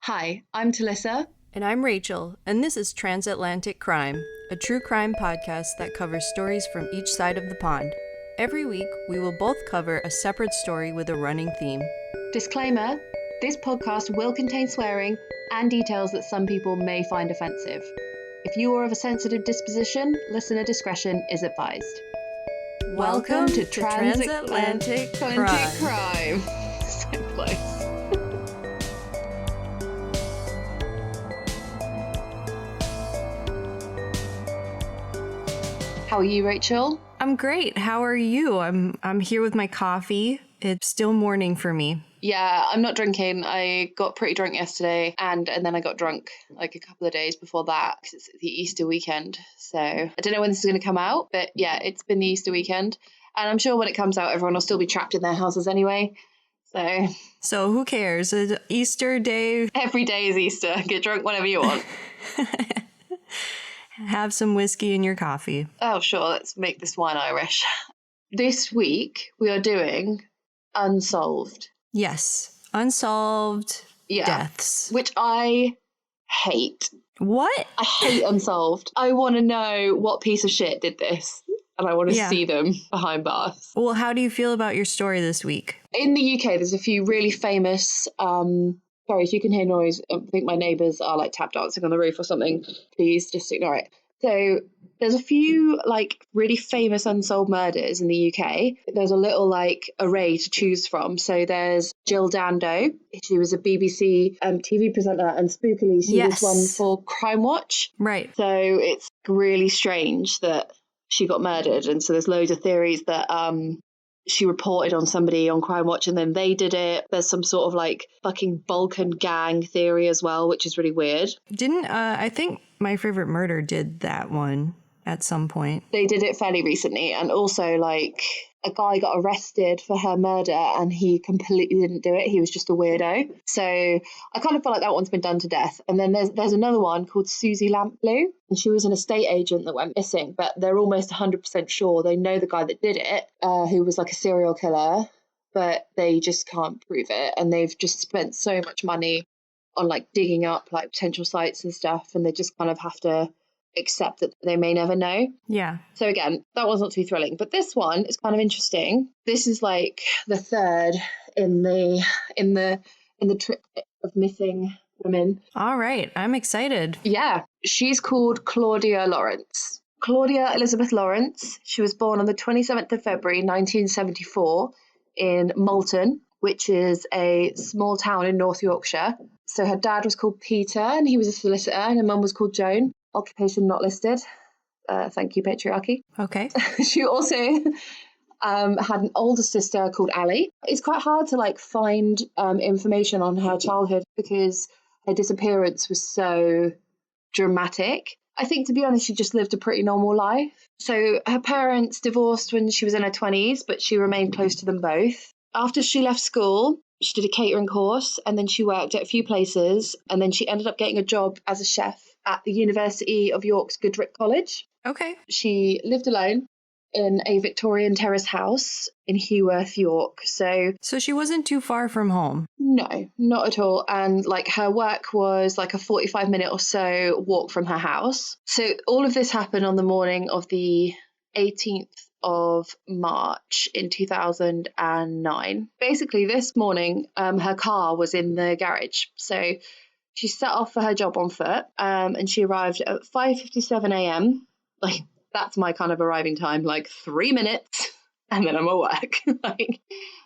Hi, I'm Talissa. And I'm Rachel, and this is Transatlantic Crime, a true crime podcast that covers stories from each side of the pond. Every week, we will both cover a separate story with a running theme. Disclaimer, this podcast will contain swearing and details that some people may find offensive. If you are of a sensitive disposition, listener discretion is advised. Welcome to Transatlantic Crime. So close. How are you, Rachel? I'm great. How are you? I'm here with my coffee. It's still morning for me. Yeah, I'm not drinking. I got pretty drunk yesterday and then I got drunk like a couple of days before that because it's the Easter weekend. So I don't know when this is going to come out, but yeah, it's been the Easter weekend. And I'm sure when it comes out, everyone will still be trapped in their houses anyway. So who cares? It's Easter day. Every day is Easter. Get drunk whenever you want. Have some whiskey in your coffee. Oh, sure. Let's make this wine Irish. This week we are doing Unsolved. Yes. Unsolved deaths. Which I hate. What? I hate Unsolved. I want to know what piece of shit did this. And I want to see them behind bars. Well, how do you feel about your story this week? In the UK, there's a few really famous... Sorry, if you can hear noise, I think my neighbours are like tap dancing on the roof or something. Please just ignore it. So there's a few like really famous unsolved murders in the UK. There's a little like array to choose from. So there's Jill Dando. She was a BBC TV presenter, and spookily she was one for Crime Watch. Right. So it's really strange that she got murdered. And so there's loads of theories that she reported on somebody on Crime Watch and then they did it. There's some sort of like fucking Balkan gang theory as well, which is really weird. I think My Favorite Murder did that one at some point. They did it fairly recently. And also like a guy got arrested for her murder and he completely didn't do it. He was just a weirdo. So I kind of feel like that one's been done to death. And then there's another one called Susie Lampblue. And she was an estate agent that went missing, but they're almost 100% sure they know the guy that did it, who was like a serial killer, but they just can't prove it. And they've just spent so much money on like digging up like potential sites and stuff. And they just kind of have to accept that they may never know. Yeah. So again, that one's not too thrilling, but this one is kind of interesting. This is like the third in the trip of missing women. All right, I'm excited. Yeah, she's called Claudia Lawrence. Claudia Elizabeth Lawrence. She was born on the 27th of February 1974 in Malton, which is a small town in North Yorkshire. So her dad was called Peter and he was a solicitor, and her mum was called Joan. Occupation not listed. Thank you, patriarchy. Okay. She also had an older sister called Ali. It's quite hard to like find information on her childhood because her disappearance was so dramatic. I think, to be honest, she just lived a pretty normal life. So her parents divorced when she was in her 20s, but she remained close to them both. After she left school, she did a catering course and then she worked at a few places, and then she ended up getting a job as a chef at the University of York's Goodrick College. Okay. She lived alone in a Victorian terrace house in Heworth, York. So she wasn't too far from home. No, not at all. And like her work was like a 45-minute or so walk from her house. So all of this happened on the morning of the 18th of March in 2009. Basically, this morning, her car was in the garage. So she set off for her job on foot, and she arrived at 5:57 a.m. Like, that's my kind of arriving time, like 3 minutes, and then I'm at work. Like,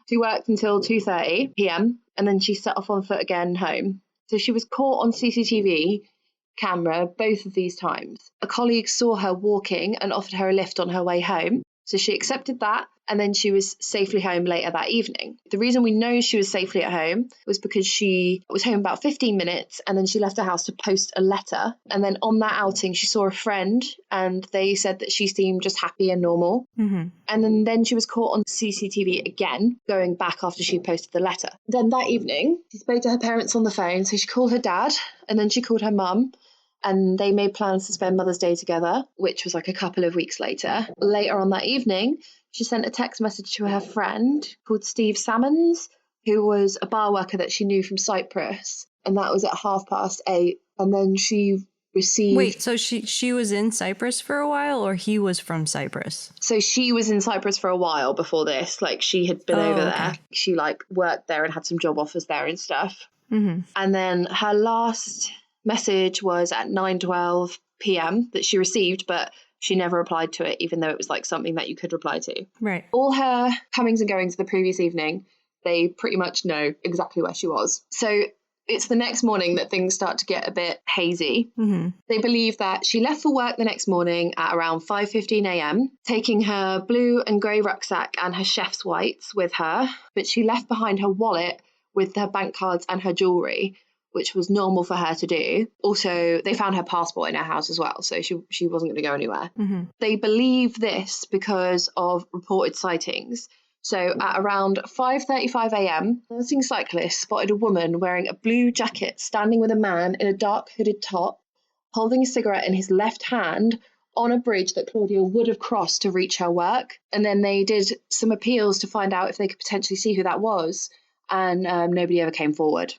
she worked until 2:30 p.m., and then she set off on foot again home. So she was caught on CCTV camera both of these times. A colleague saw her walking and offered her a lift on her way home. So she accepted that, and then she was safely home later that evening. The reason we know she was safely at home was because she was home about 15 minutes, and then she left the house to post a letter. And then on that outing, she saw a friend, and they said that she seemed just happy and normal. Mm-hmm. And then she was caught on CCTV again, going back after she posted the letter. Then that evening, she spoke to her parents on the phone. So she called her dad, and then she called her mum. And they made plans to spend Mother's Day together, which was like a couple of weeks later. Later on that evening, she sent a text message to her friend called Steve Salmons, who was a bar worker that she knew from Cyprus. and that was at 8:30. And then she received... Wait, so she was in Cyprus for a while, or he was from Cyprus? So she was in Cyprus for a while before this. Like, she had been over there. She, like, worked there and had some job offers there and stuff. Mm-hmm. And then her last message was at 9:12 p.m. that she received, but she never replied to it, even though it was, like, something that you could reply to. Right. All her comings and goings the previous evening, they pretty much know exactly where she was. So it's the next morning that things start to get a bit hazy. Mm-hmm. They believe that she left for work the next morning at around 5:15 a.m., taking her blue and grey rucksack and her chef's whites with her, but she left behind her wallet with her bank cards and her jewellery, which was normal for her to do. Also, they found her passport in her house as well, so she wasn't going to go anywhere. Mm-hmm. They believe this because of reported sightings. So at around 5:35 a.m, passing cyclists spotted a woman wearing a blue jacket standing with a man in a dark hooded top, holding a cigarette in his left hand on a bridge that Claudia would have crossed to reach her work. And then they did some appeals to find out if they could potentially see who that was, and nobody ever came forward.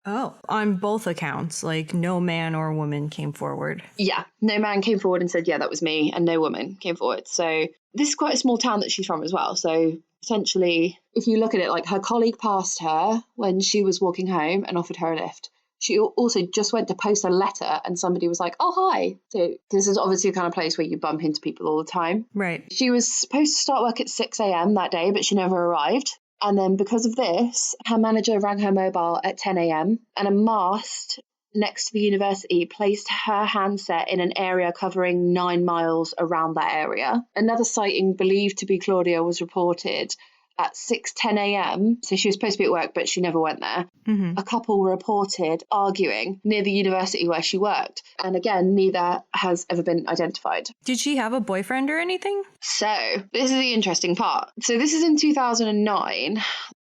Oh, on both accounts, like no man or woman came forward. Yeah, no man came forward and said, yeah, that was me, and no woman came forward. So this is quite a small town that she's from as well. So essentially, if you look at it, like, her colleague passed her when she was walking home and offered her a lift. She also just went to post a letter and somebody was like, oh, hi. So this is obviously the kind of place where you bump into people all the time. Right. She was supposed to start work at 6 a.m. that day, but she never arrived. And then because of this, her manager rang her mobile at 10 a.m. and a mast next to the university placed her handset in an area covering 9 miles around that area. Another sighting believed to be Claudia was reported at 6:10 a.m. So she was supposed to be at work, but she never went there. Mm-hmm. A couple were reported arguing near the university where she worked. And again, neither has ever been identified. Did she have a boyfriend or anything? So this is the interesting part. So this is in 2009.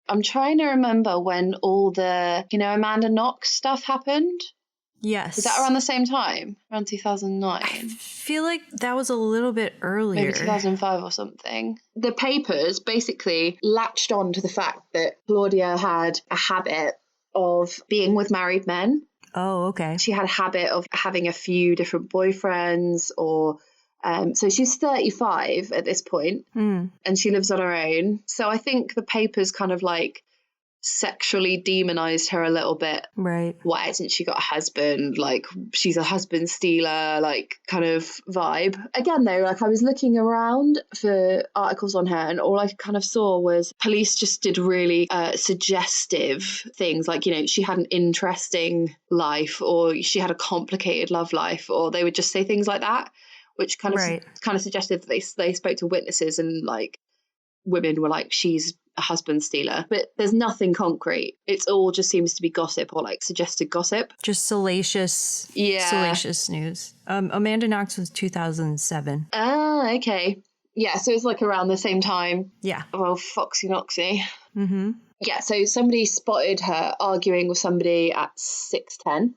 I'm trying to remember when all the, Amanda Knox stuff happened. Yes. Is that around the same time? Around 2009? I feel like that was a little bit earlier. Maybe 2005 or something. The papers basically latched on to the fact that Claudia had a habit of being with married men. Oh, okay. She had a habit of having a few different boyfriends, or so she's 35 at this point, and she lives on her own. So I think the papers kind of like sexually demonized her a little bit. Right. Why hasn't she got a husband? Like, she's a husband stealer, like, kind of vibe. Again, though, like, I was looking around for articles on her, and all I kind of saw was police just did really suggestive things, like, she had an interesting life, or she had a complicated love life, or they would just say things like that, which kind of suggested that they spoke to witnesses, and like women were like, she's a husband stealer, but there's nothing concrete. It's all just seems to be gossip, or like suggested gossip, just salacious news. Amanda Knox was 2007. Okay, yeah, so it's like around the same time. Yeah. Well, Foxy Noxy. Mm-hmm. Yeah, so somebody spotted her arguing with somebody at 6:10.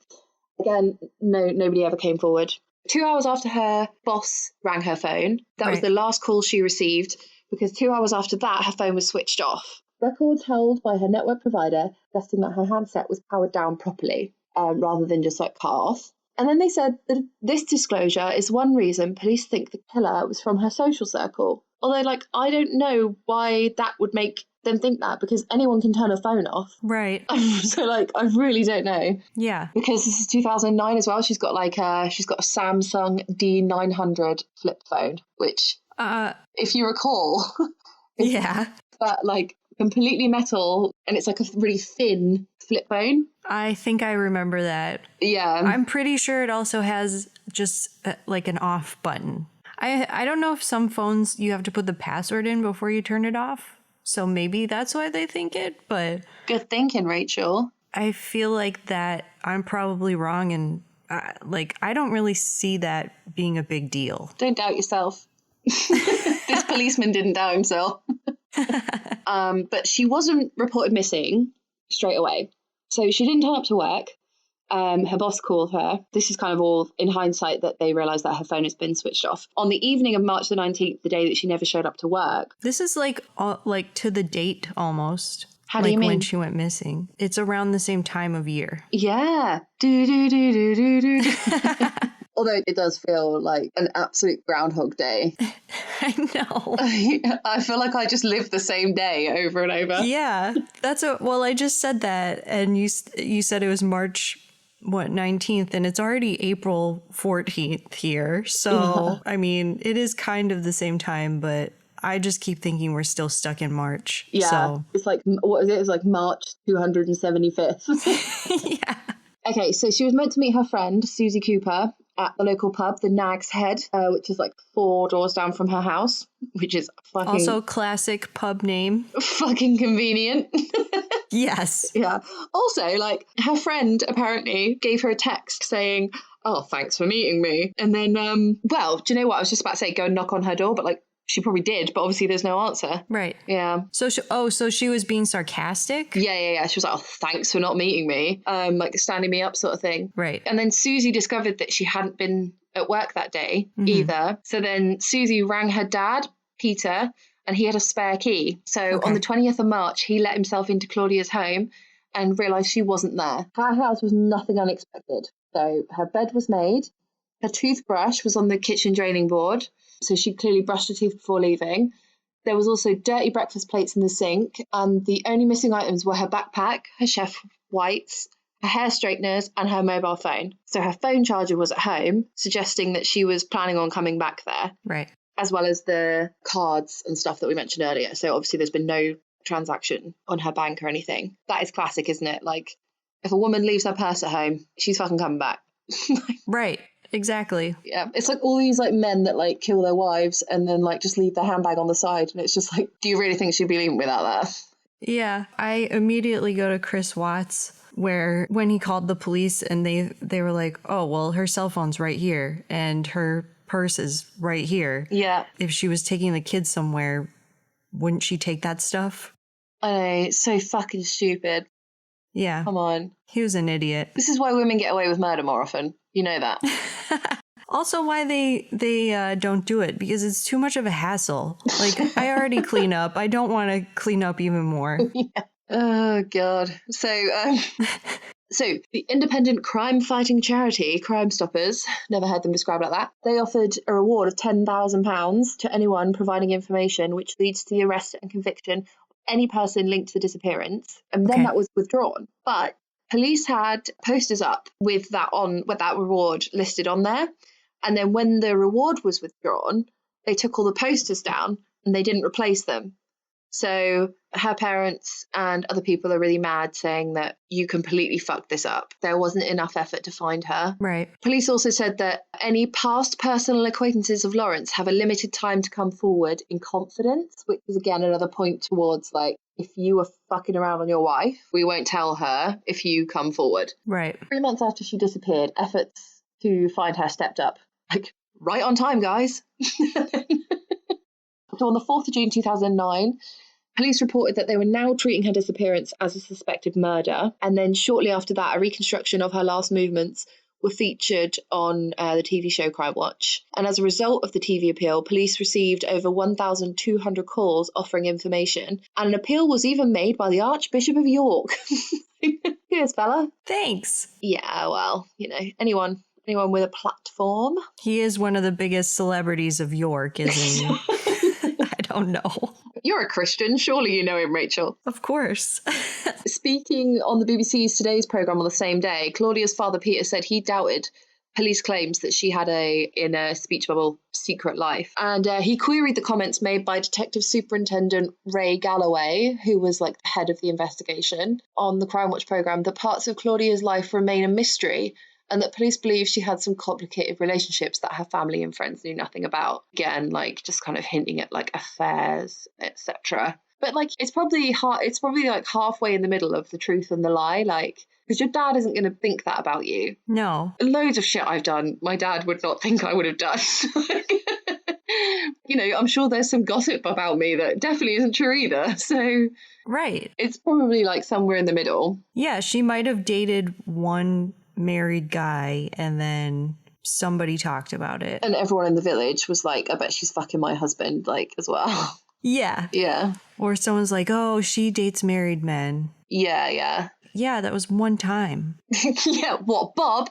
Again, nobody ever came forward. 2 hours after her boss rang her phone, that was the last call she received, because 2 hours after that, her phone was switched off. Records held by her network provider suggesting that her handset was powered down properly, rather than just like cut off. And then they said that this disclosure is one reason police think the killer was from her social circle. Although, like, I don't know why that would make them think that, because anyone can turn a phone off. Right. So, like, I really don't know. Yeah. Because this is 2009 as well. She's got a Samsung D900 flip phone, which, if you recall, yeah, that like completely metal, and it's like a really thin flip phone. I think I remember that. Yeah. I'm pretty sure it also has just like an off button. I don't know if some phones you have to put the password in before you turn it off. So maybe that's why they think it, but... Good thinking, Rachel. I feel like that I'm probably wrong, and I don't really see that being a big deal. Don't doubt yourself. This policeman didn't doubt himself. But she wasn't reported missing straight away. So she didn't turn up to work. Her boss called her. This is kind of all in hindsight that they realised that her phone has been switched off. On the evening of March the 19th, the day that she never showed up to work. This is like to the date almost. How do you Like mean? when she went missing. It's around the same time of year. Yeah. Do, do, do, do, do, do, do. Although it does feel like an absolute Groundhog Day. I know. I feel like I just live the same day over and over. Yeah, well, I just said that, and you said it was March, 19th, and it's already April 14th here. So, I mean, it is kind of the same time, but I just keep thinking we're still stuck in March. Yeah. So. It's like, what is it? It's like March 275th. Yeah. Okay, so she was meant to meet her friend, Susie Cooper, at the local pub, the Nag's Head, which is like 4 doors down from her house, which is fucking... Also classic pub name. Fucking convenient. Yes. Yeah. Also, like, her friend apparently gave her a text saying, oh, thanks for meeting me. And then, well, do you know what? I was just about to say go and knock on her door, but like, she probably did, but obviously there's no answer. Right. Yeah. So she was being sarcastic? Yeah. She was like, oh, thanks for not meeting me. Like standing me up sort of thing. Right. And then Susie discovered that she hadn't been at work that day either. So then Susie rang her dad, Peter, and he had a spare key. So on the 20th of March, he let himself into Claudia's home and realised she wasn't there. Her house was nothing unexpected. So her bed was made. Her toothbrush was on the kitchen draining board. So she clearly brushed her teeth before leaving. There was also dirty breakfast plates in the sink, and the only missing items were her backpack, her chef whites, her hair straighteners, and her mobile phone. So her phone charger was at home, suggesting that she was planning on coming back there. Right. As well as the cards and stuff that we mentioned earlier. So obviously there's been no transaction on her bank or anything. That is classic, isn't it? Like, if a woman leaves her purse at home, she's fucking coming back. Right. Exactly. Yeah, it's like all these like men that like kill their wives and then like just leave their handbag on the side, and it's just like, do you really think she'd be leaving without that? Yeah, I immediately go to Chris Watts, where when he called the police and they were like, oh well, her cell phone's right here and her purse is right here. Yeah, if she was taking the kids somewhere, wouldn't she take that stuff? I know, it's so fucking stupid. Yeah, come on, he was an idiot. This is why women get away with murder more often. You know that. Also, why they don't do it, because it's too much of a hassle. Like, I already clean up. I don't want to clean up even more. Yeah. Oh God. So the independent crime-fighting charity Crime Stoppers, never heard them described like that, they offered a reward of £10,000 to anyone providing information which leads to the arrest and conviction of any person linked to the disappearance. And then that was withdrawn. But police had posters up with that reward listed on there. And then when the reward was withdrawn, they took all the posters down and they didn't replace them. So her parents and other people are really mad, saying that you completely fucked this up. There wasn't enough effort to find her. Right. Police also said that any past personal acquaintances of Lawrence have a limited time to come forward in confidence, which is again another point towards like, if you were fucking around on your wife, we won't tell her if you come forward. Right. 3 months after she disappeared, efforts to find her stepped up. Like, right on time, guys. So on the 4th of June 2009, police reported that they were now treating her disappearance as a suspected murder. And then shortly after that, a reconstruction of her last movements were featured on the TV show Crime Watch. And as a result of the TV appeal, police received over 1,200 calls offering information. And an appeal was even made by the Archbishop of York. Cheers, fella. Thanks. Yeah, well, you know, anyone with a platform. He is one of the biggest celebrities of York, isn't he? I don't know. You're a Christian. Surely you know him, Rachel. Of course. Speaking on the BBC's Today's programme on the same day, Claudia's father, Peter, said he doubted police claims that she had in a speech bubble, secret life. And he queried the comments made by Detective Superintendent Ray Galloway, who was like the head of the investigation on the Crime Watch programme, that parts of Claudia's life remain a mystery, and that police believe she had some complicated relationships that her family and friends knew nothing about. Again, like just kind of hinting at like affairs, etc. But like it's probably like halfway in the middle of the truth and the lie, like, because your dad isn't going to think that about you. No. Loads of shit I've done, my dad would not think I would have done. You know, I'm sure there's some gossip about me that definitely isn't true either. So right. It's probably like somewhere in the middle. Yeah, she might have dated one married guy and then somebody talked about it. And everyone in the village was like, I bet she's fucking my husband, like, as well. Yeah. Yeah. Or someone's like, oh, she dates married men. Yeah. Yeah, that was one time. Yeah, what, Bob?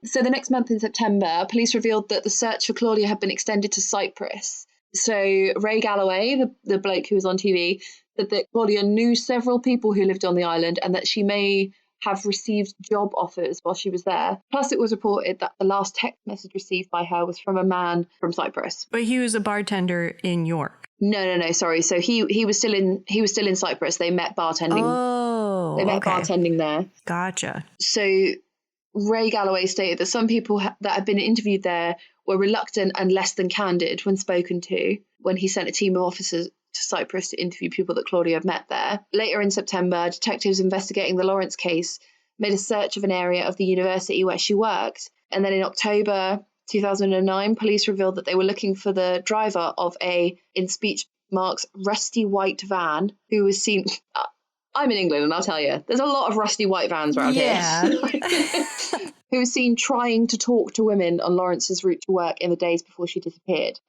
So the next month in September, police revealed that the search for Claudia had been extended to Cyprus. So Ray Galloway, the bloke who was on TV, said that Claudia knew several people who lived on the island and that she may have received job offers while she was there. Plus, it was reported that the last text message received by her was from a man from Cyprus. But he was a bartender in York. No, sorry. So he was still in Cyprus. They met bartending. Oh, they met okay. bartending there. Gotcha. So Ray Galloway stated that some people that had been interviewed there were reluctant and less than candid when spoken to when he sent a team of officers to Cyprus to interview people that Claudia had met there. Later in September, detectives investigating the Lawrence case made a search of an area of the university where she worked. And then in October 2009, police revealed that they were looking for the driver of a, in speech marks, rusty white van who was seen... I'm in England and I'll tell you, there's a lot of rusty white vans around here. Who was seen trying to talk to women on Lawrence's route to work in the days before she disappeared.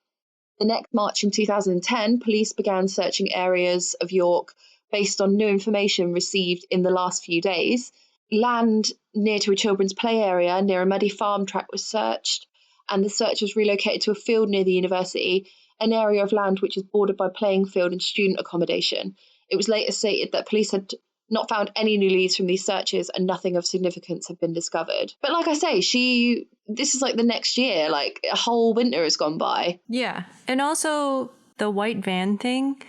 The next March in 2010, police began searching areas of York based on new information received in the last few days. Land near to a children's play area near a muddy farm track was searched, and the search was relocated to a field near the university, an area of land which is bordered by playing field and student accommodation. It was later stated that police had not found any new leads from these searches and nothing of significance had been discovered. But like I say, this is like the next year, like a whole winter has gone by. Yeah. And also the white van thing,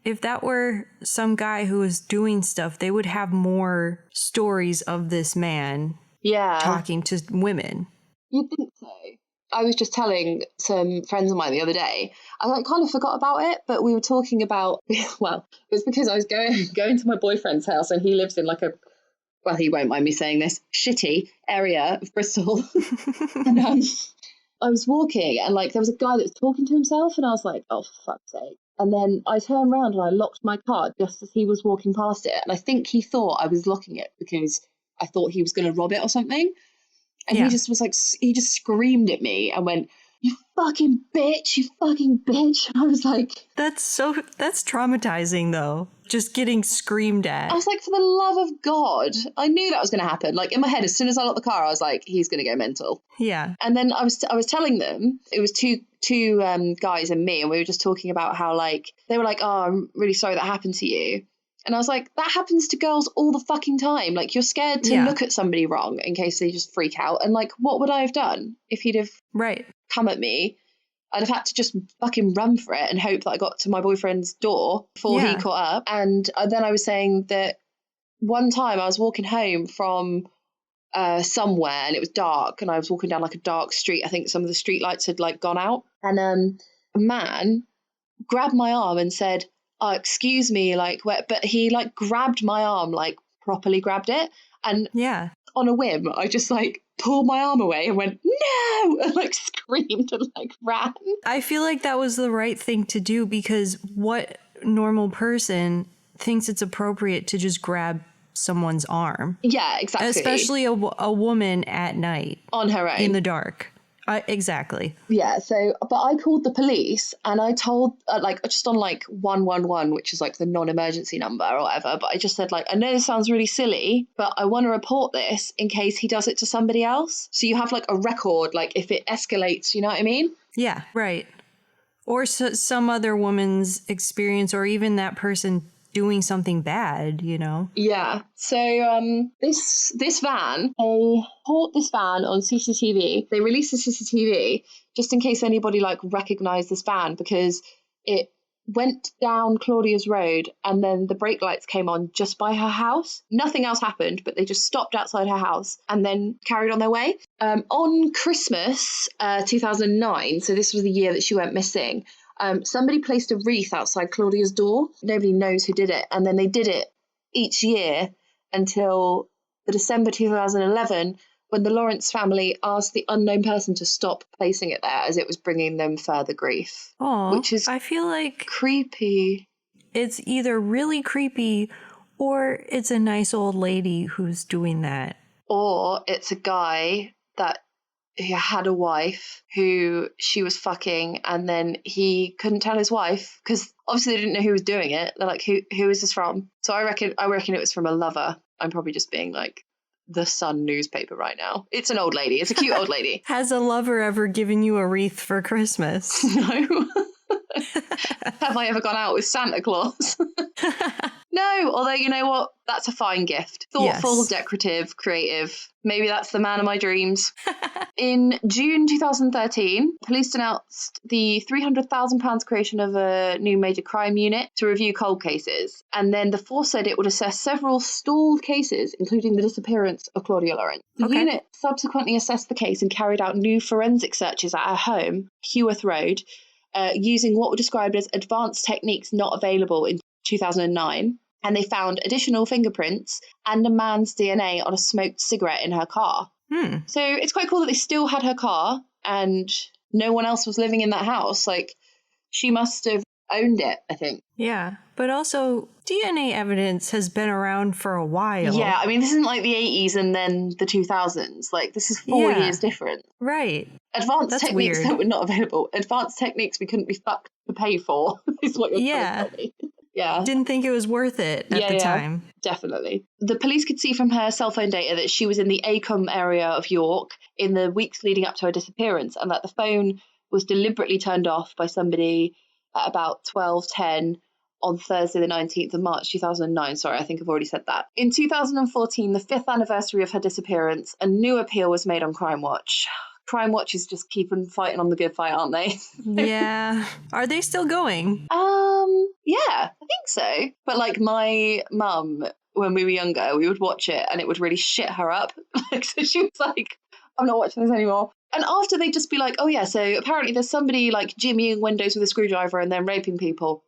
if that were some guy who was doing stuff, they would have more stories of this man talking to women. You'd think so. I was just telling some friends of mine the other day, I kind of forgot about it, but we were talking about, well, it was because I was going to my boyfriend's house and he lives in like a, well, he won't mind me saying this, shitty area of Bristol. And I was walking and like there was a guy that was talking to himself and I was like, oh, for fuck's sake. And then I turned around and I locked my car just as he was walking past it. And I think he thought I was locking it because I thought he was going to rob it or something. And he just was like, he just screamed at me and went, you fucking bitch, you fucking bitch. And I was like... That's traumatizing, though. Just getting screamed at. I was like, for the love of God. I knew that was going to happen. Like, in my head, as soon as I locked the car, I was like, he's going to go mental. Yeah. And then I was telling them, it was two guys and me, and we were just talking about how, like, they were like, oh, I'm really sorry that happened to you. And I was like, that happens to girls all the fucking time. Like, you're scared to look at somebody wrong in case they just freak out. And, like, what would I have done if he'd have come at me? I'd have had to just fucking run for it and hope that I got to my boyfriend's door before he caught up. And then I was saying that one time I was walking home from somewhere and it was dark and I was walking down, like, a dark street. I think some of the street lights had, like, gone out. And a man grabbed my arm and said, oh, excuse me, like, but he like grabbed my arm, like properly grabbed it. And on a whim, I just like pulled my arm away and went, no, and like screamed and like ran. I feel like that was the right thing to do because what normal person thinks it's appropriate to just grab someone's arm? Yeah, exactly. Especially a woman at night. On her own. In the dark. Exactly. Yeah, so, but I called the police and I told, like, just on, like, 111, which is, like, the non-emergency number or whatever, but I just said, like, I know this sounds really silly, but I want to report this in case he does it to somebody else. So you have, like, a record, like, if it escalates, you know what I mean? Yeah, right. Or some other woman's experience or even that person doing something bad, you know? Yeah. So this van, they caught this van on CCTV. They released the CCTV just in case anybody like recognized this van because it went down Claudia's road and then the brake lights came on just by her house. Nothing else happened, but they just stopped outside her house and then carried on their way. On Christmas 2009, so this was the year that she went missing, somebody placed a wreath outside Claudia's door. Nobody knows who did it. And then they did it each year until the December 2011, when the Lawrence family asked the unknown person to stop placing it there as it was bringing them further grief. Oh, which is, I feel like creepy. It's either really creepy or it's a nice old lady who's doing that. Or it's a guy that he had a wife who she was fucking, and then he couldn't tell his wife because obviously they didn't know who was doing it. They're like, who is this from? So I reckon it was from a lover. I'm probably just being like the Sun newspaper right now. It's an old lady. It's a cute old lady. Has a lover ever given you a wreath for Christmas? No. Have I ever gone out with Santa Claus? No, although you know what? That's a fine gift. Thoughtful, Yes. decorative, creative. Maybe that's the man of my dreams. In June 2013, police announced the £300,000 creation of a new major crime unit to review cold cases. And then the force said it would assess several stalled cases, including the disappearance of Claudia Lawrence. The unit subsequently assessed the case and carried out new forensic searches at her home, Heworth Road, using what were described as advanced techniques not available in 2009. And they found additional fingerprints and a man's DNA on a smoked cigarette in her car. So it's quite cool that they still had her car and no one else was living in that house. Like, she must have owned it, I think. Yeah, but also DNA evidence has been around for a while. Yeah, I mean, this isn't like the 80s and then the 2000s. Like, this is 4 years different. Right. Advanced techniques that were not available. Advanced techniques we couldn't be fucked to pay for, is what you're trying to tell me. Yeah. Didn't think it was worth it at the time. Definitely. The police could see from her cell phone data that she was in the Acomb area of York in the weeks leading up to her disappearance, and that the phone was deliberately turned off by somebody at about 12:10 on Thursday the 19th of March 2009. Sorry, I think I've already said that. In 2014, the 5th anniversary of her disappearance, a new appeal was made on Crime Watch. Crime Watch is just keeping fighting on the good fight, aren't they? Yeah. Are they still going? Yeah, I think so. But like my mum, when we were younger, we would watch it and it would really shit her up. Like, so she was like, I'm not watching this anymore. And after they'd just be like, oh yeah, so apparently there's somebody like jimmying windows with a screwdriver and then raping people.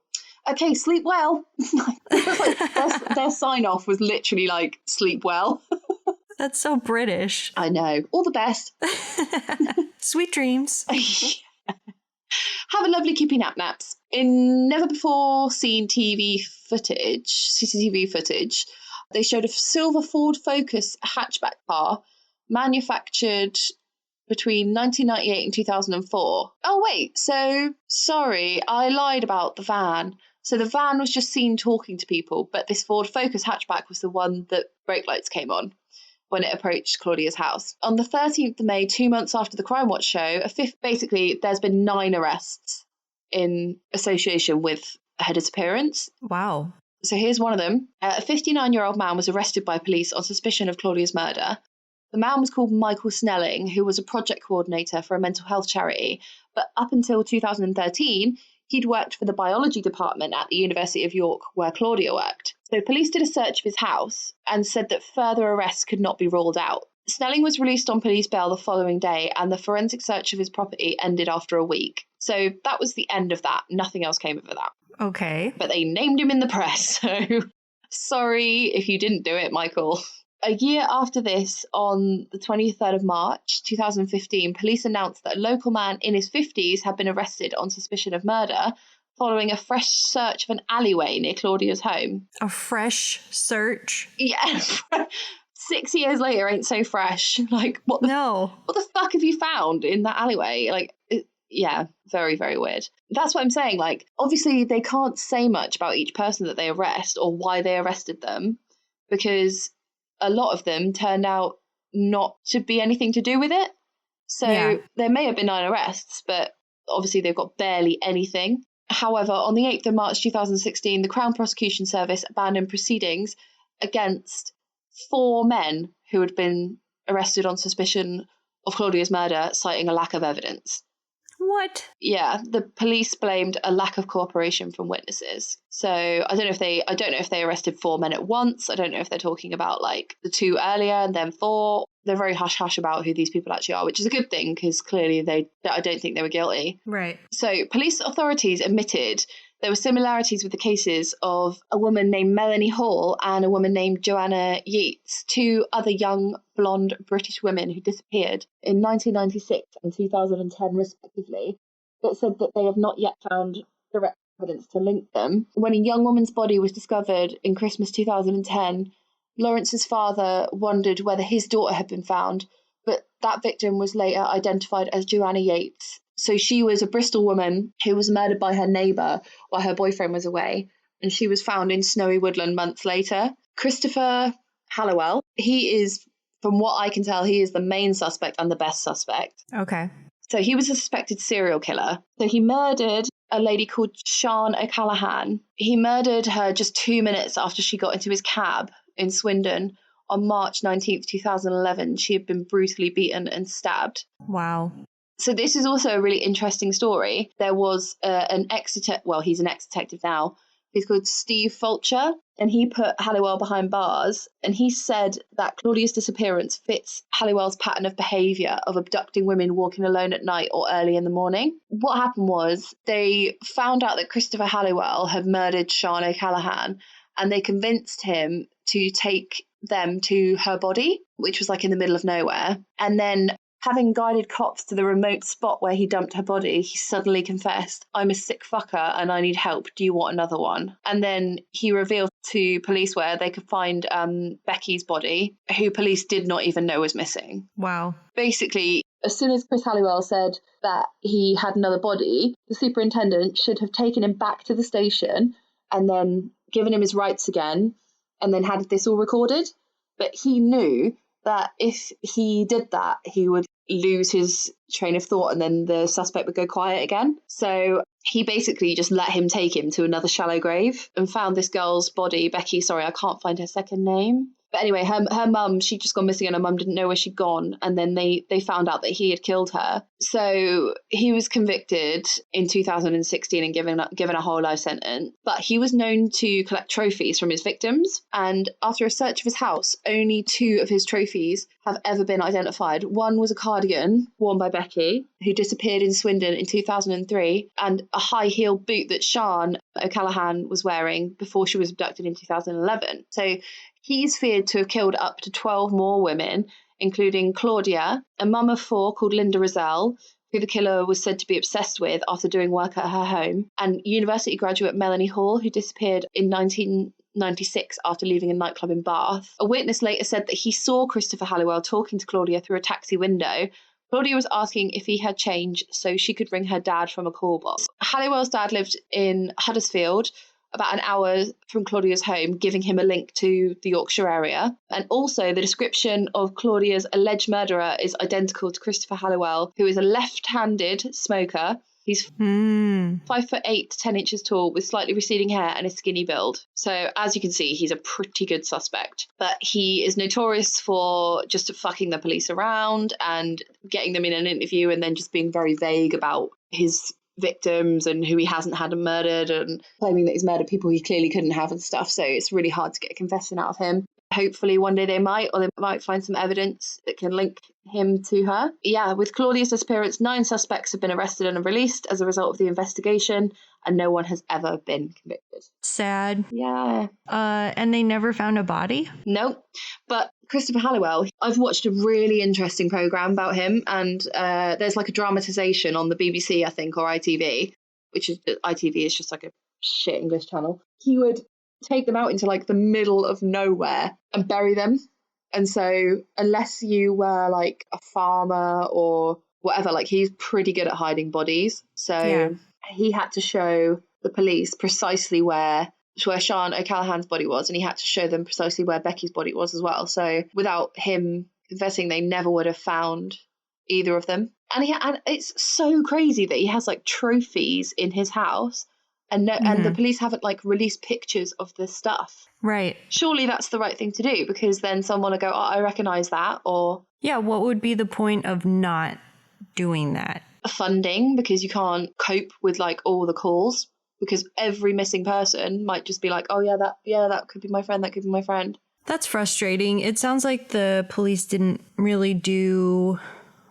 Okay, sleep well. Like, their sign off was literally like, sleep well. That's so British. I know. All the best. Sweet dreams. Have a lovely keepy naps. In never before seen CCTV footage, they showed a silver Ford Focus hatchback car manufactured between 1998 and 2004. Oh wait, so sorry, I lied about the van. So the van was just seen talking to people, but this Ford Focus hatchback was the one that brake lights came on when it approached Claudia's house. On the 13th of May, 2 months after the Crime Watch show, basically there's been 9 arrests in association with her disappearance. Wow. So here's one of them. A 59-year-old man was arrested by police on suspicion of Claudia's murder. The man was called Michael Snelling, who was a project coordinator for a mental health charity. But up until 2013, he'd worked for the biology department at the University of York, where Claudia worked. So police did a search of his house and said that further arrests could not be ruled out. Snelling was released on police bail the following day, and the forensic search of his property ended after a week. So that was the end of that. Nothing else came of that. Okay. But they named him in the press, so sorry if you didn't do it, Michael. A year after this, on the 23rd of March 2015, police announced that a local man in his 50s had been arrested on suspicion of murder following a fresh search of an alleyway near Claudia's home. A fresh search? Yeah. 6 years later ain't so fresh. Like, what the fuck have you found in that alleyway? Like, yeah, very, very weird. That's what I'm saying. Like, obviously they can't say much about each person that they arrest or why they arrested them, because a lot of them turned out not to be anything to do with it. So there may have been 9 arrests, but obviously they've got barely anything. However, on the 8th of March 2016, the Crown Prosecution Service abandoned proceedings against 4 men who had been arrested on suspicion of Claudia's murder, citing a lack of evidence. What? Yeah, the police blamed a lack of cooperation from witnesses. So I don't know if they arrested 4 men at once. I don't know if they're talking about like the 2 earlier and then 4. They're very hush-hush about who these people actually are, which is a good thing because clearly I don't think they were guilty. Right. So police authorities admitted there were similarities with the cases of a woman named Melanie Hall and a woman named Joanna Yeats, 2 other young blonde British women who disappeared in 1996 and 2010 respectively, but said that they have not yet found direct evidence to link them. When a young woman's body was discovered in Christmas 2010, Lawrence's father wondered whether his daughter had been found, but that victim was later identified as Joanna Yates. So she was a Bristol woman who was murdered by her neighbour while her boyfriend was away, and she was found in snowy woodland months later. Christopher Halliwell, he is, from what I can tell, he is the main suspect and the best suspect. Okay. So he was a suspected serial killer. So he murdered a lady called Sian O'Callaghan. He murdered her just 2 minutes after she got into his cab in Swindon on March 19th, 2011. She had been brutally beaten and stabbed. Wow. So this is also a really interesting story. There was an ex-detective, well, he's an ex-detective now. He's called Steve Fulcher, and he put Halliwell behind bars, and he said that Claudia's disappearance fits Halliwell's pattern of behaviour of abducting women walking alone at night or early in the morning. What happened was they found out that Christopher Halliwell had murdered Sian O'Callaghan, and they convinced him to take them to her body, which was like in the middle of nowhere. And then, having guided cops to the remote spot where he dumped her body, he suddenly confessed, "I'm a sick fucker and I need help. Do you want another one?" And then he revealed to police where they could find Becky's body, who police did not even know was missing. Wow. Basically, as soon as Chris Halliwell said that he had another body, the superintendent should have taken him back to the station and then given him his rights again and then had this all recorded. But he knew that if he did that, he would lose his train of thought and then the suspect would go quiet again. So he basically just let him take him to another shallow grave and found this girl's body, Becky, sorry, I can't find her second name. But anyway, her mum, she'd just gone missing and her mum didn't know where she'd gone. And then they found out that he had killed her. So he was convicted in 2016 and given a whole life sentence. But he was known to collect trophies from his victims. And after a search of his house, only 2 of his trophies have ever been identified. One was a cardigan worn by Becky, who disappeared in Swindon in 2003, and a high-heeled boot that Sian O'Callaghan was wearing before she was abducted in 2011. So he's feared to have killed up to 12 more women, including Claudia, a mum of 4 called Linda Rozelle, who the killer was said to be obsessed with after doing work at her home, and university graduate Melanie Hall, who disappeared in 1996 after leaving a nightclub in Bath. A witness later said that he saw Christopher Halliwell talking to Claudia through a taxi window. Claudia was asking if he had change so she could ring her dad from a call box. Halliwell's dad lived in Huddersfield, about an hour from Claudia's home, giving him a link to the Yorkshire area. And also the description of Claudia's alleged murderer is identical to Christopher Halliwell, who is a left-handed smoker. He's 5'8", 10 inches tall, with slightly receding hair and a skinny build. So as you can see, he's a pretty good suspect. But he is notorious for just fucking the police around and getting them in an interview and then just being very vague about his victims and who he hasn't had murdered and claiming that he's murdered people he clearly couldn't have and stuff. So it's really hard to get a confession out of him. Hopefully one day they might find some evidence that can link him to her. Yeah, with Claudia's disappearance, 9 suspects have been arrested and released as a result of the investigation, and no one has ever been convicted. Sad. Yeah. And they never found a body? No. But Christopher Halliwell, I've watched a really interesting programme about him, and there's like a dramatisation on the BBC, I think, or ITV, which is ITV is just like a shit English channel. He would take them out into like the middle of nowhere and bury them. And so unless you were like a farmer or whatever, like he's pretty good at hiding bodies. So he had to show the police precisely where Sian O'Callaghan's body was, and he had to show them precisely where Becky's body was as well. So without him confessing, they never would have found either of them. And it's so crazy that he has like trophies in his house. And and the police haven't like released pictures of this stuff. Right. Surely that's the right thing to do, because then someone will go, "Oh, I recognize that," or yeah. What would be the point of not doing that? Funding, because you can't cope with like all the calls, because every missing person might just be like, "Oh yeah, that could be my friend. That could be my friend." That's frustrating. It sounds like the police didn't really do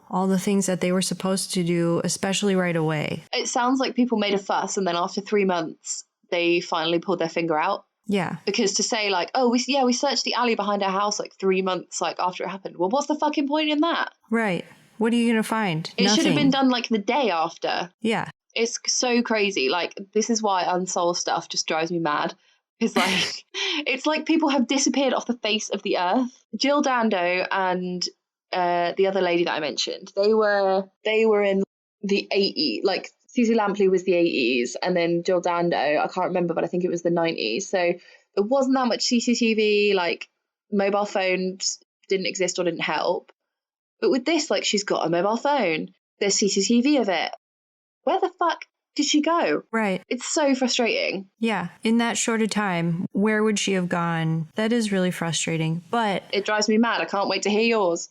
all the things that they were supposed to do, especially right away. It sounds like people made a fuss, and then after 3 months, they finally pulled their finger out. Yeah. Because to say like, "Oh, we searched the alley behind our house like 3 months like after it happened." Well, what's the fucking point in that? Right. What are you going to find? It Nothing. should have been done like the day after. Yeah. It's so crazy. Like, this is why unsolved stuff just drives me mad. Because like, it's like people have disappeared off the face of the earth. Jill Dando and the other lady that I mentioned, they were in the 80s. Like Susie Lampley was the 80s, and then Jill Dando, I can't remember, but I think it was the 90s. So there wasn't that much CCTV. Like mobile phones didn't exist or didn't help. But with this, like, she's got a mobile phone. There's CCTV of it. Where the fuck did she go? Right. It's so frustrating. Yeah. In that short a time, where would she have gone? That is really frustrating. But it drives me mad. I can't wait to hear yours.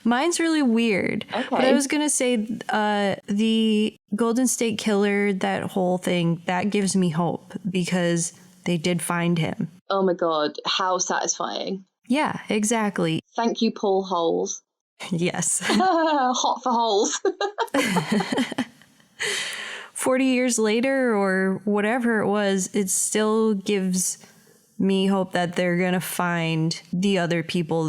Mine's really weird. Okay. But I was going to say the Golden State Killer, that whole thing, that gives me hope because they did find him. Oh my God. How satisfying. Yeah, exactly. Thank you, Paul Holes. Yes. Hot for holes. 40 years later or whatever it was, it still gives me hope that they're going to find the other people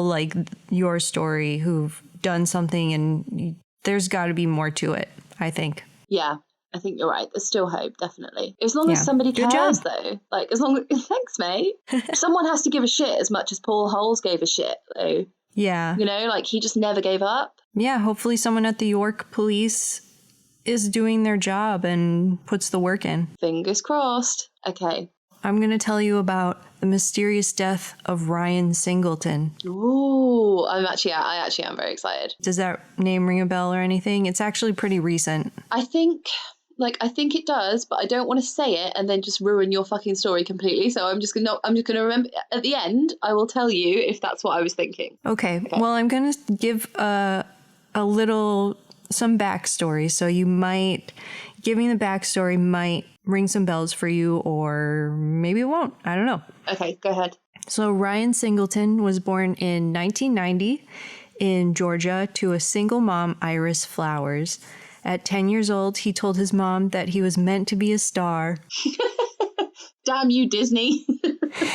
like your story who've done something, and there's got to be more to it, I think. Yeah, I think you're right. There's still hope, definitely. As long as somebody cares, though. Like, as long as... Thanks, mate. Someone has to give a shit as much as Paul Holes gave a shit, though. Yeah. You know, like, he just never gave up. Yeah, hopefully someone at the York police is doing their job and puts the work in. Fingers crossed. Okay. I'm going to tell you about the mysterious death of Ryan Singleton. Ooh, I actually am very excited. Does that name ring a bell or anything? It's actually pretty recent. I think it does, but I don't want to say it and then just ruin your fucking story completely. So I'm just gonna remember at the end. I will tell you if that's what I was thinking. Okay. Well, I'm gonna give some backstory. So giving the backstory might ring some bells for you, or maybe it won't. I don't know. Okay, go ahead. So Ryan Singleton was born in 1990 in Georgia to a single mom, Iris Flowers. At 10 years old, he told his mom that he was meant to be a star. Damn you, Disney.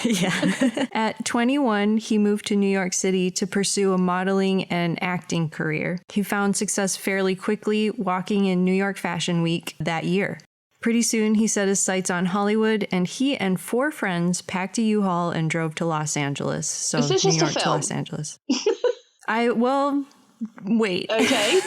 Yeah. At 21, he moved to New York City to pursue a modeling and acting career. He found success fairly quickly, walking in New York Fashion Week that year. Pretty soon, he set his sights on Hollywood, and he and 4 friends packed a U-Haul and drove to Los Angeles. So is this New just York a film? to Los Angeles. Wait. Okay.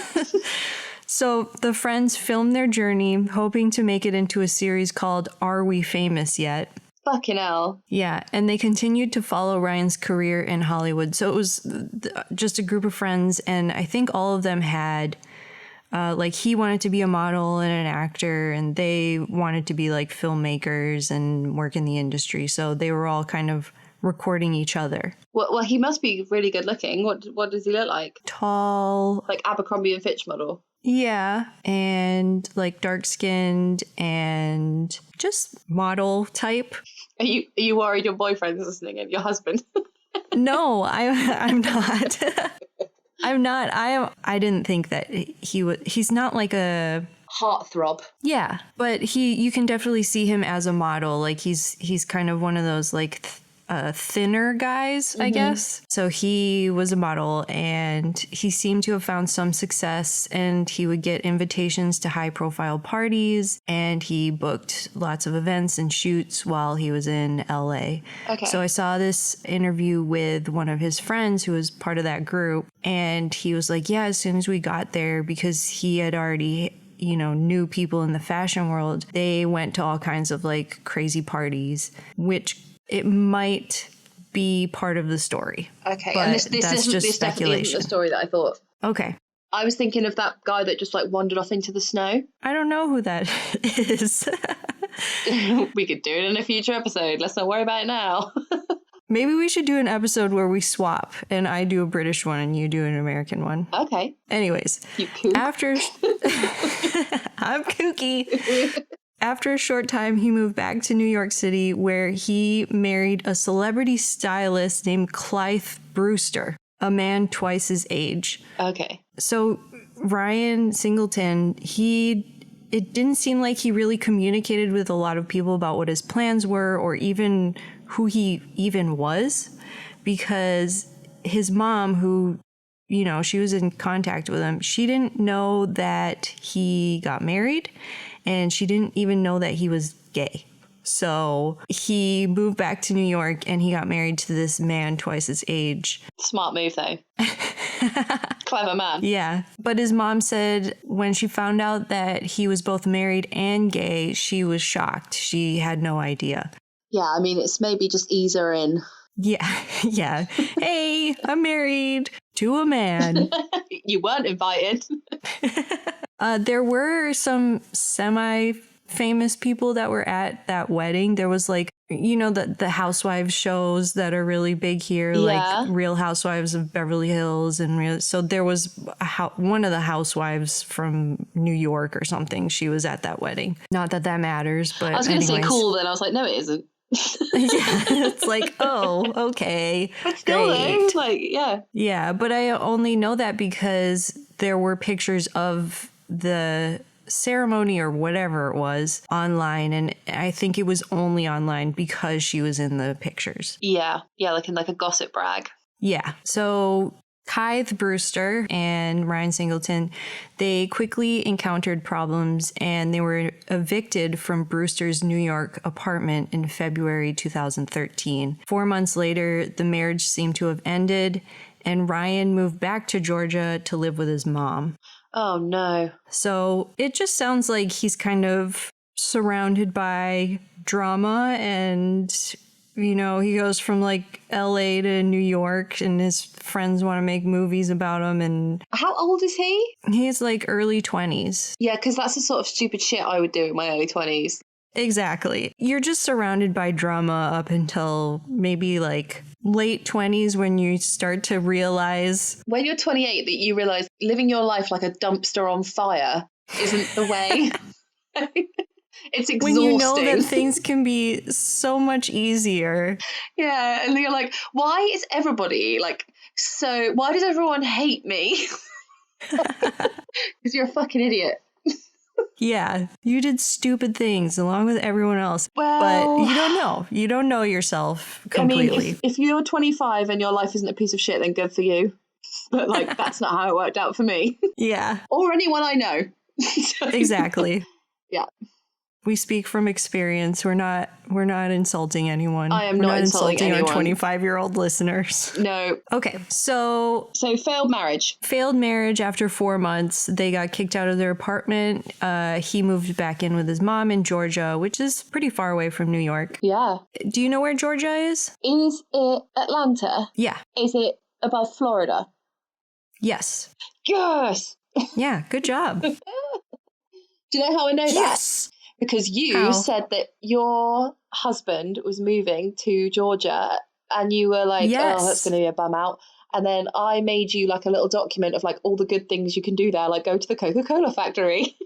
So the friends filmed their journey, hoping to make it into a series called Are We Famous Yet? Fucking hell. Yeah, and they continued to follow Ryan's career in Hollywood. So it was just a group of friends, and I think all of them had, he wanted to be a model and an actor, and they wanted to be like filmmakers and work in the industry. So they were all kind of recording each other. Well, he must be really good looking. What does he look like? Tall. Like Abercrombie and Fitch model. Yeah, and like dark-skinned and just model type. Are you worried your boyfriend's listening and your husband? No, I'm not. I'm not. I didn't think that he's not like a heartthrob. Yeah, but you can definitely see him as a model. Like he's kind of one of those like thinner guys, I guess. So he was a model, and he seemed to have found some success, and he would get invitations to high profile parties, and he booked lots of events and shoots while he was in LA. Okay. So I saw this interview with one of his friends who was part of that group, and he was like, yeah, as soon as we got there, because he had already knew people in the fashion world, they went to all kinds of like crazy parties, which it might be part of the story. Okay, but and this definitely isn't the story that I thought. Okay. I was thinking of that guy that just like wandered off into the snow. I don't know who that is. We could do it in a future episode. Let's not worry about it now. Maybe we should do an episode where we swap, and I do a British one and you do an American one. Okay. Anyways, you kook. I'm kooky. After a short time, he moved back to New York City, where he married a celebrity stylist named Clythe Brewster, a man twice his age. Okay. So Ryan Singleton, it didn't seem like he really communicated with a lot of people about what his plans were, or even who he even was, because his mom, who, she was in contact with him, she didn't know that he got married, and she didn't even know that he was gay. So he moved back to New York and he got married to this man twice his age. Smart move, though. Clever man. Yeah. But his mom said when she found out that he was both married and gay, she was shocked. She had no idea. Yeah, I mean, it's maybe just ease her in. Yeah. Yeah. Hey, I'm married to a man. You weren't invited. There were some semi-famous people that were at that wedding. There was like, you know, the housewives shows that are really big here, like Real Housewives of Beverly Hills. So there was one of the housewives from New York or something. She was at that wedding. Not that that matters, but I was going to say cool, then I was like, no, it isn't. Yeah, it's like, oh, okay. But still, though, like, yeah. Yeah, but I only know that because there were pictures of the ceremony or whatever it was online, and I think it was only online because she was in the pictures. Yeah, like in like a gossip brag. Yeah. So Kythe Brewster and Ryan Singleton, they quickly encountered problems and they were evicted from Brewster's New York apartment in February 2013. 4 months later, the marriage seemed to have ended and Ryan moved back to Georgia to live with his mom. Oh, no. So it just sounds like he's kind of surrounded by drama and, you know, he goes from like LA to New York and his friends want to make movies about him. And how old is he? He's like early 20s. Yeah, because that's the sort of stupid shit I would do in my early 20s. Exactly. You're just surrounded by drama up until maybe like late 20s when you start to realize. When you're 28, that you realize living your life like a dumpster on fire isn't the way. It's exhausting. When you know that things can be so much easier. Yeah, and you're like, why is everybody like, so why does everyone hate me? Because you're a fucking idiot. Yeah, you did stupid things along with everyone else. Well, but you don't know. You don't know yourself completely. I mean, if you're 25 and your life isn't a piece of shit, then good for you. But like, that's not how it worked out for me. Yeah. Or anyone I know. Exactly. Yeah. We speak from experience. We're not insulting anyone. I am not insulting our 25-year-old listeners. No. Okay. So failed marriage. Failed marriage after 4 months. They got kicked out of their apartment. He moved back in with his mom in Georgia, which is pretty far away from New York. Yeah. Do you know where Georgia is? Is it Atlanta? Yeah. Is it above Florida? Yes. Yes. Yeah, good job. Do you know how I know that? Yes. Because you said that your husband was moving to Georgia and you were like, oh, that's going to be a bum out. And then I made you like a little document of like all the good things you can do there, like go to the Coca-Cola factory.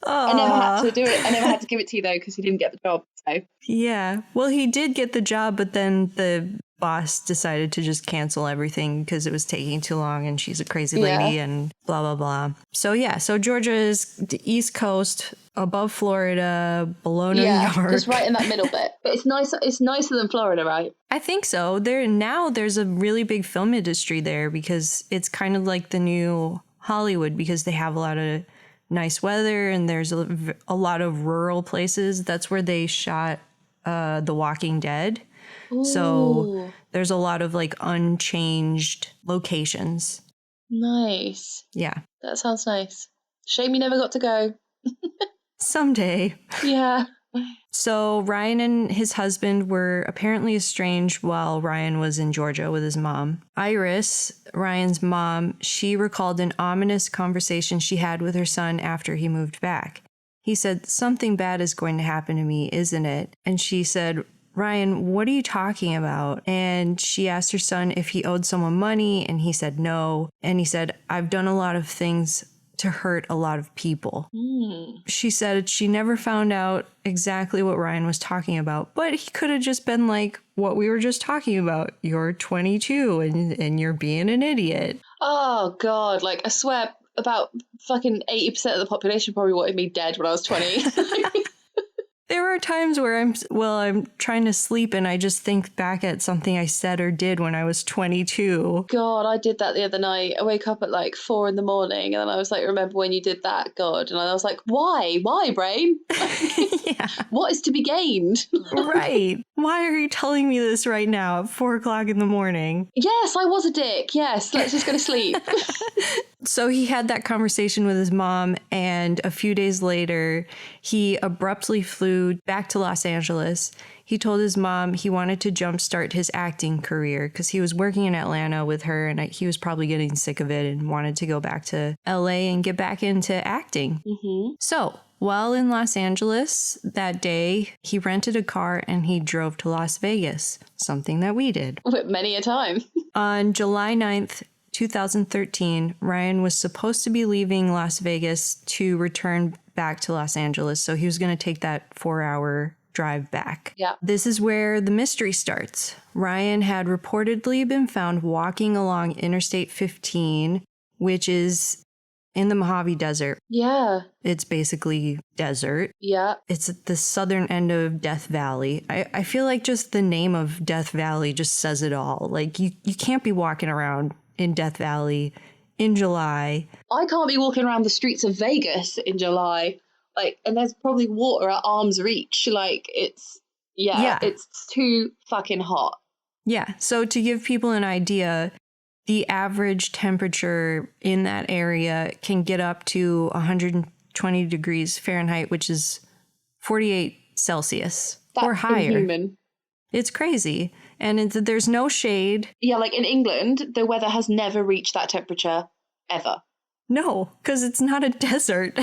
I never had to do it. I never had to give it to you though because he didn't get the job. So yeah, well, he did get the job, but then the boss decided to just cancel everything because it was taking too long and she's a crazy lady and blah, blah, blah. So yeah, so Georgia is the East Coast, above Florida, below New York. Just right in that middle bit. But it's nice. It's nicer than Florida, right? I think so. There's a really big film industry there because it's kind of like the new Hollywood because they have a lot of nice weather and there's a lot of rural places. That's where they shot The Walking Dead. Ooh. So there's a lot of like unchanged locations. Nice. Yeah. That sounds nice. Shame you never got to go. Someday. Yeah. So Ryan and his husband were apparently estranged while Ryan was in Georgia with his mom. Iris, Ryan's mom, she recalled an ominous conversation she had with her son after he moved back. He said, "Something bad is going to happen to me, isn't it?" And she said, "Ryan, what are you talking about?" And she asked her son if he owed someone money, and he said no. And he said, "I've done a lot of things to hurt a lot of people." She said she never found out exactly what Ryan was talking about, but he could have just been like what we were just talking about. You're 22 and you're being an idiot. Oh, God. Like, I swear about fucking 80% of the population probably wanted me dead when I was 20. There are times where I'm trying to sleep and I just think back at something I said or did when I was 22. God, I did that the other night. I wake up at like 4 in the morning and then I was like, remember when you did that? God. And I was like, why? Why, brain? Yeah. What is to be gained? Right. Why are you telling me this right now at 4 o'clock in the morning? Yes, I was a dick. Yes, let's just go to sleep. So he had that conversation with his mom, and a few days later, he abruptly flew back to Los Angeles. He told his mom he wanted to jumpstart his acting career because he was working in Atlanta with her, and he was probably getting sick of it and wanted to go back to LA and get back into acting. Mm-hmm. So while in Los Angeles that day, he rented a car and he drove to Las Vegas, something that we did. Many a time. On July 9th, 2013, Ryan was supposed to be leaving Las Vegas to return back to Los Angeles. So he was going to take that 4-hour drive back. Yeah. This is where the mystery starts. Ryan had reportedly been found walking along Interstate 15, which is in the Mojave Desert. Yeah. It's basically desert. Yeah. It's at the southern end of Death Valley. I feel like just the name of Death Valley just says it all. Like, you can't be walking around in Death Valley in July. I can't be walking around the streets of Vegas in July. Like, and there's probably water at arm's reach. Like, it's too fucking hot. Yeah. So to give people an idea, the average temperature in that area can get up to 120 degrees Fahrenheit, which is 48 Celsius or higher. Inhuman. It's crazy. And there's no shade. Yeah, like in England, the weather has never reached that temperature, ever. No, because it's not a desert.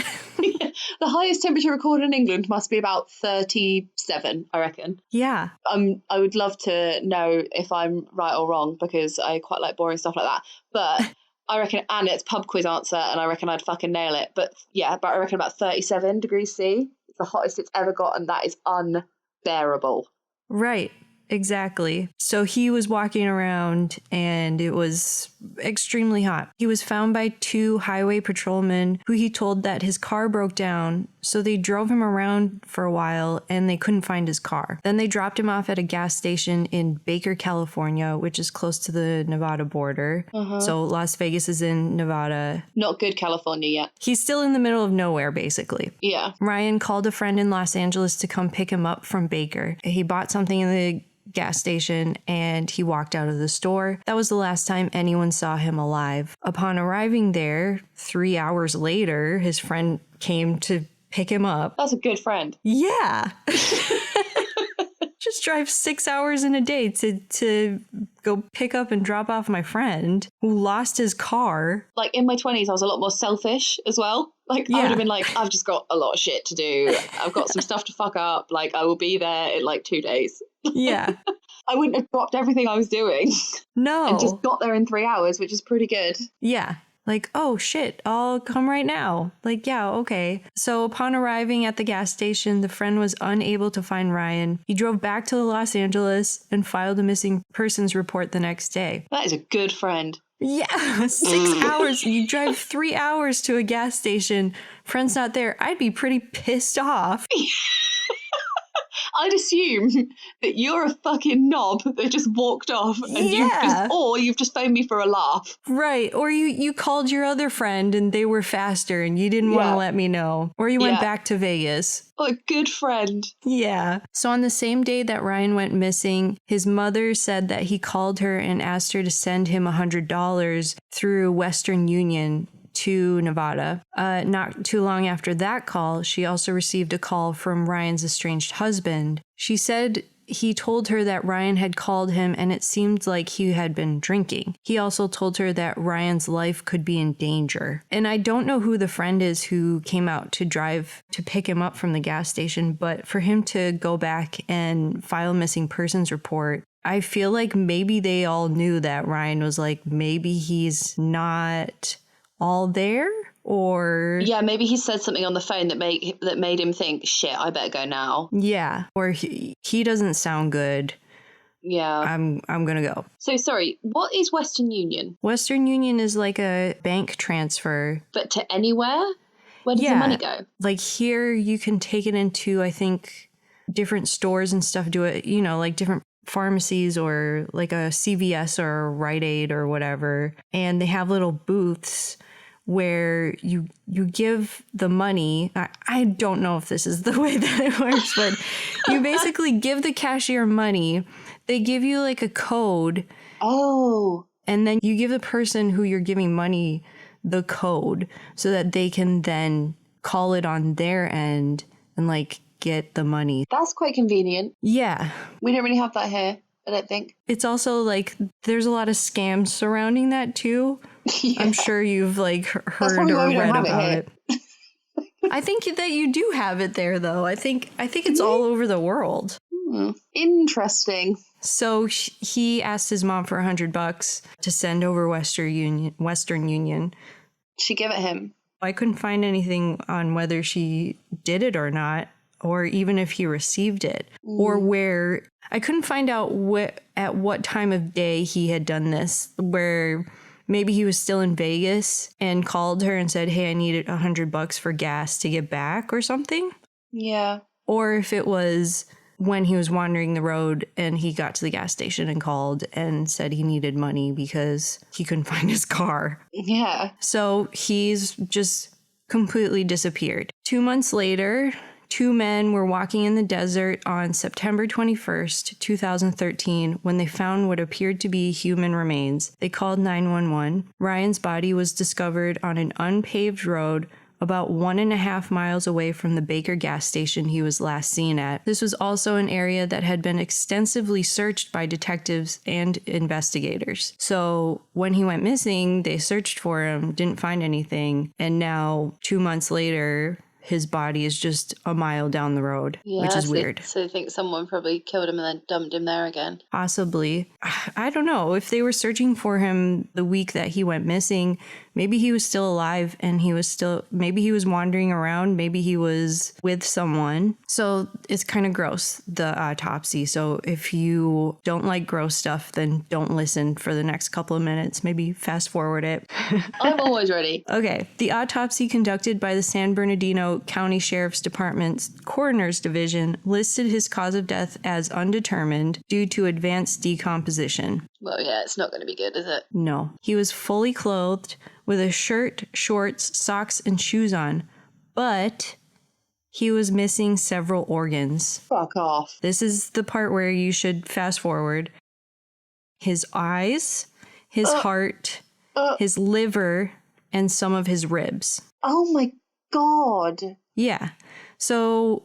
The highest temperature recorded in England must be about 37, I reckon. Yeah. I would love to know if I'm right or wrong, because I quite like boring stuff like that. But I reckon, and it's pub quiz answer, and I reckon I'd fucking nail it. But yeah, I reckon about 37 degrees C. It's the hottest it's ever got, and that is unbearable. Right. Exactly. So he was walking around and it was extremely hot. He was found by 2 highway patrolmen who he told that his car broke down. So they drove him around for a while and they couldn't find his car. Then they dropped him off at a gas station in Baker, California, which is close to the Nevada border. So Las Vegas is in Nevada. Not good California yet. He's still in the middle of nowhere, basically. Yeah. Ryan called a friend in Los Angeles to come pick him up from Baker. He bought something in the gas station and he walked out of the store. That was the last time anyone saw him alive. Upon arriving there, 3 hours later, his friend came to pick him up. That's a good friend. Yeah. Just drive 6 hours in a day to go pick up and drop off my friend who lost his car. Like in my 20s, I was a lot more selfish as well. Like I would have been like, I've just got a lot of shit to do. I've got some stuff to fuck up. Like I will be there in like 2 days. Yeah. I wouldn't have dropped everything I was doing. No. And just got there in 3 hours, which is pretty good. Yeah. Like, oh shit, I'll come right now. Like, yeah, okay. So upon arriving at the gas station, the friend was unable to find Ryan. He drove back to Los Angeles and filed a missing persons report the next day. That is a good friend. Yeah, 6 hours. You drive 3 hours to a gas station. Friend's not there. I'd be pretty pissed off. I'd assume that you're a fucking knob that just walked off and you've just phoned me for a laugh. Right. Or you called your other friend and they were faster and you didn't want to let me know. Or you went back to Vegas. Oh, a good friend. Yeah. So on the same day that Ryan went missing, his mother said that he called her and asked her to send him $100 through Western Union to Nevada. Not too long after that call, she also received a call from Ryan's estranged husband. She said he told her that Ryan had called him and it seemed like he had been drinking. He also told her that Ryan's life could be in danger. And I don't know who the friend is who came out to drive to pick him up from the gas station, but for him to go back and file a missing persons report, I feel like maybe they all knew that Ryan was like, maybe he's not all there, or maybe he said something on the phone that made him think, shit, I better go now. Yeah, or he doesn't sound good. Yeah, I'm gonna go. So sorry, what is Western Union? Western Union is like a bank transfer, but to anywhere. Where does the money go? Like here, you can take it into, I think, different stores and stuff do it, you know, like different pharmacies or like a CVS or a Rite Aid or whatever. And they have little booths where you give the money. I don't know if this is the way that it works, but you basically give the cashier money. They give you like a code. Oh. And then you give the person who you're giving money the code so that they can then call it on their end and like get the money. That's quite convenient. Yeah. We don't really have that here, I don't think. It's also like there's a lot of scams surrounding that too. Yeah. I'm sure you've like heard or read about it. I think that you do have it there though. I think it's all over the world. Interesting. So he asked his mom for $100 to send over Western Union. She gave it him. I couldn't find anything on whether she did it or not, or even if he received it, or where. I couldn't find out at what time of day he had done this, where maybe he was still in Vegas and called her and said, hey, I needed $100 for gas to get back or something. Yeah. Or if it was when he was wandering the road and he got to the gas station and called and said he needed money because he couldn't find his car. Yeah. So he's just completely disappeared. 2 months later, 2 men were walking in the desert on September 21st, 2013, when they found what appeared to be human remains. They called 911. Ryan's body was discovered on an unpaved road about 1.5 miles away from the Baker gas station he was last seen at. This was also an area that had been extensively searched by detectives and investigators. So when he went missing, they searched for him, didn't find anything, and now 2 months later, his body is just a mile down the road, which is weird. So I think someone probably killed him and then dumped him there again. Possibly. I don't know. If they were searching for him the week that he went missing, maybe he was still alive and maybe he was wandering around. Maybe he was with someone. So it's kind of gross, the autopsy. So if you don't like gross stuff, then don't listen for the next couple of minutes. Maybe fast forward it. I'm always ready. Okay. The autopsy conducted by the San Bernardino County Sheriff's Department's Coroner's Division listed his cause of death as undetermined due to advanced decomposition. Well, yeah, it's not going to be good, is it? No. He was fully clothed with a shirt, shorts, socks, and shoes on, but he was missing several organs. Fuck off. This is the part where you should fast forward. His eyes, his heart, his liver, and some of his ribs. Oh my God. Yeah. So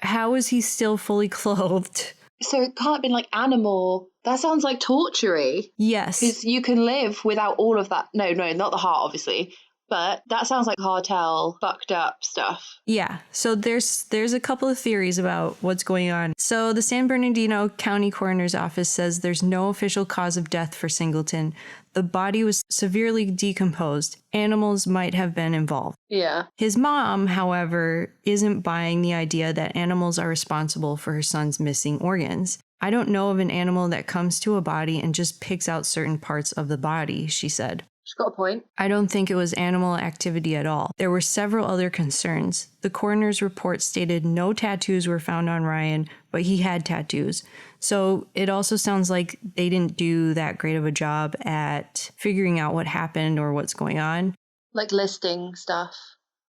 how is he still fully clothed? So it can't be like animal. That sounds like torture-y. Yes. Because you can live without all of that. No, not the heart, obviously. But that sounds like cartel, fucked up stuff. Yeah. So there's a couple of theories about what's going on. So the San Bernardino County Coroner's Office says there's no official cause of death for Singleton. The body was severely decomposed. Animals might have been involved. Yeah. His mom, however, isn't buying the idea that animals are responsible for her son's missing organs. I don't know of an animal that comes to a body and just picks out certain parts of the body, she said. She's got a point. I don't think it was animal activity at all. There were several other concerns. The coroner's report stated no tattoos were found on Ryan, but he had tattoos. So it also sounds like they didn't do that great of a job at figuring out what happened or what's going on. Like listing stuff.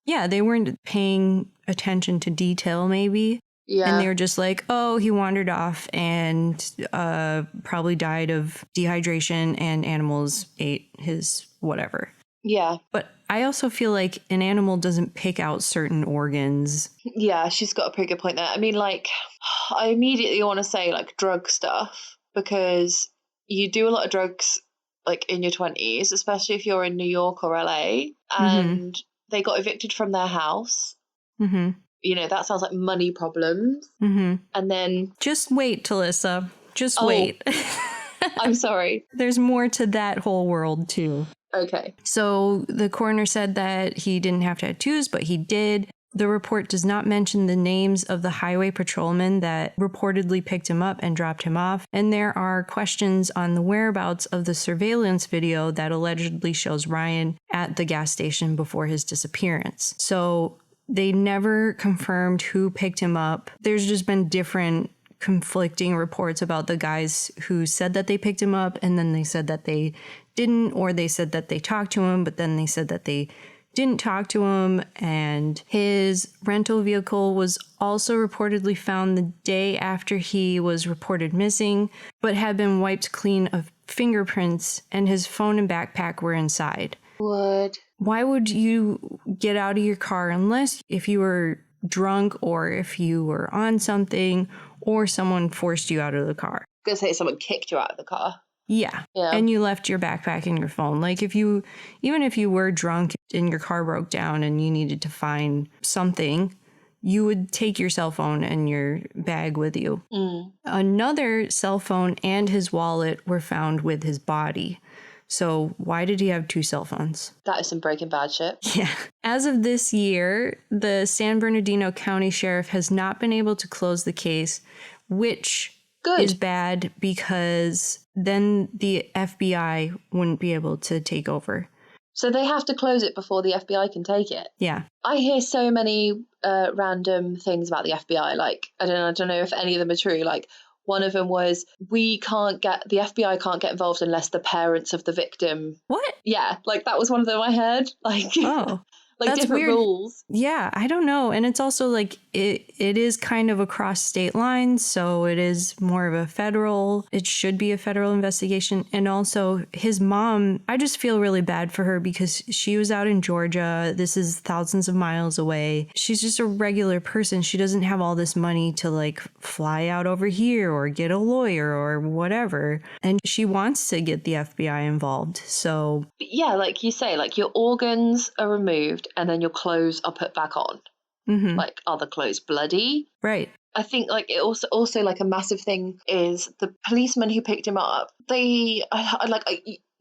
Yeah, they weren't paying attention to detail, maybe. Yeah. And they were just like, oh, he wandered off and probably died of dehydration and animals ate his whatever. Yeah. But I also feel like an animal doesn't pick out certain organs. Yeah, she's got a pretty good point there. I mean, like, I immediately want to say, like, drug stuff, because you do a lot of drugs, like, in your 20s, especially if you're in New York or LA, and they got evicted from their house. Mm-hmm. You know, that sounds like money problems. Mm-hmm. And then... Just wait, Talissa. Just wait. I'm sorry. There's more to that whole world, too. Okay. So the coroner said that he didn't have tattoos, but he did. The report does not mention the names of the highway patrolmen that reportedly picked him up and dropped him off. And there are questions on the whereabouts of the surveillance video that allegedly shows Ryan at the gas station before his disappearance. So they never confirmed who picked him up. There's just been different conflicting reports about the guys who said that they picked him up, and then they said that they didn't, or they said that they talked to him, but then they said that they didn't talk to him. And his rental vehicle was also reportedly found the day after he was reported missing, but had been wiped clean of fingerprints, and his phone and backpack were inside. What? Why would you get out of your car unless if you were drunk or if you were on something or someone forced you out of the car? I'm gonna say someone kicked you out of the car. Yeah. And you left your backpack and your phone. Like even if you were drunk and your car broke down and you needed to find something, you would take your cell phone and your bag with you. Another cell phone and his wallet were found with his body. So why did he have 2 cell phones? That is some Breaking Bad shit. Yeah. As of this year, the San Bernardino County Sheriff has not been able to close the case, which is bad because then the FBI wouldn't be able to take over. So they have to close it before the FBI can take it. Yeah. I hear so many random things about the FBI. Like, I don't know if any of them are true. Like, one of them was, the FBI can't get involved unless the parents of the victim. What? Yeah, like that was one of them I heard. Like, oh, like that's different weird. rules. Yeah, I don't know. And it's also like it is kind of across state lines. So it is more of a it should be a federal investigation. And also his mom, I just feel really bad for her because she was out in Georgia. This is thousands of miles away. She's just a regular person. She doesn't have all this money to like fly out over here or get a lawyer or whatever. And she wants to get the FBI involved. So but yeah, like you say, like your organs are removed and then your clothes are put back on. Like, are the clothes bloody? Right. I think like it also like a massive thing is the policeman who picked him up. You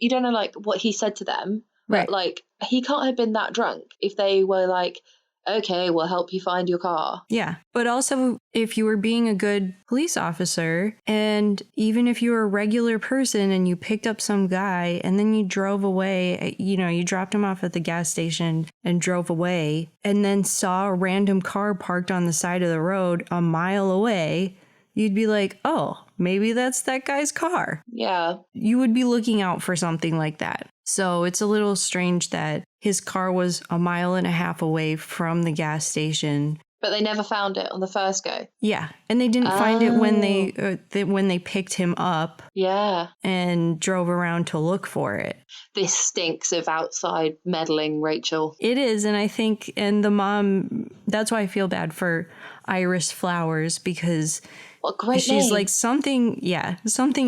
don't know like what he said to them, but like he can't have been that drunk if they were like, okay, we'll help you find your car. Yeah. But also, if you were being a good police officer, and even if you were a regular person and you picked up some guy and then you drove away, you dropped him off at the gas station and drove away, and then saw a random car parked on the side of the road a mile away, you'd be like, oh, maybe that's that guy's car. Yeah. You would be looking out for something like that. So it's a little strange that his car was a mile and a half away from the gas station. But they never found it on the first go. Yeah. And they didn't find it when they picked him up. Yeah. And drove around to look for it. This stinks of outside meddling, Rachel. It is. And I think, and the mom, that's why I feel bad for Iris Flowers, because what great she's name. like something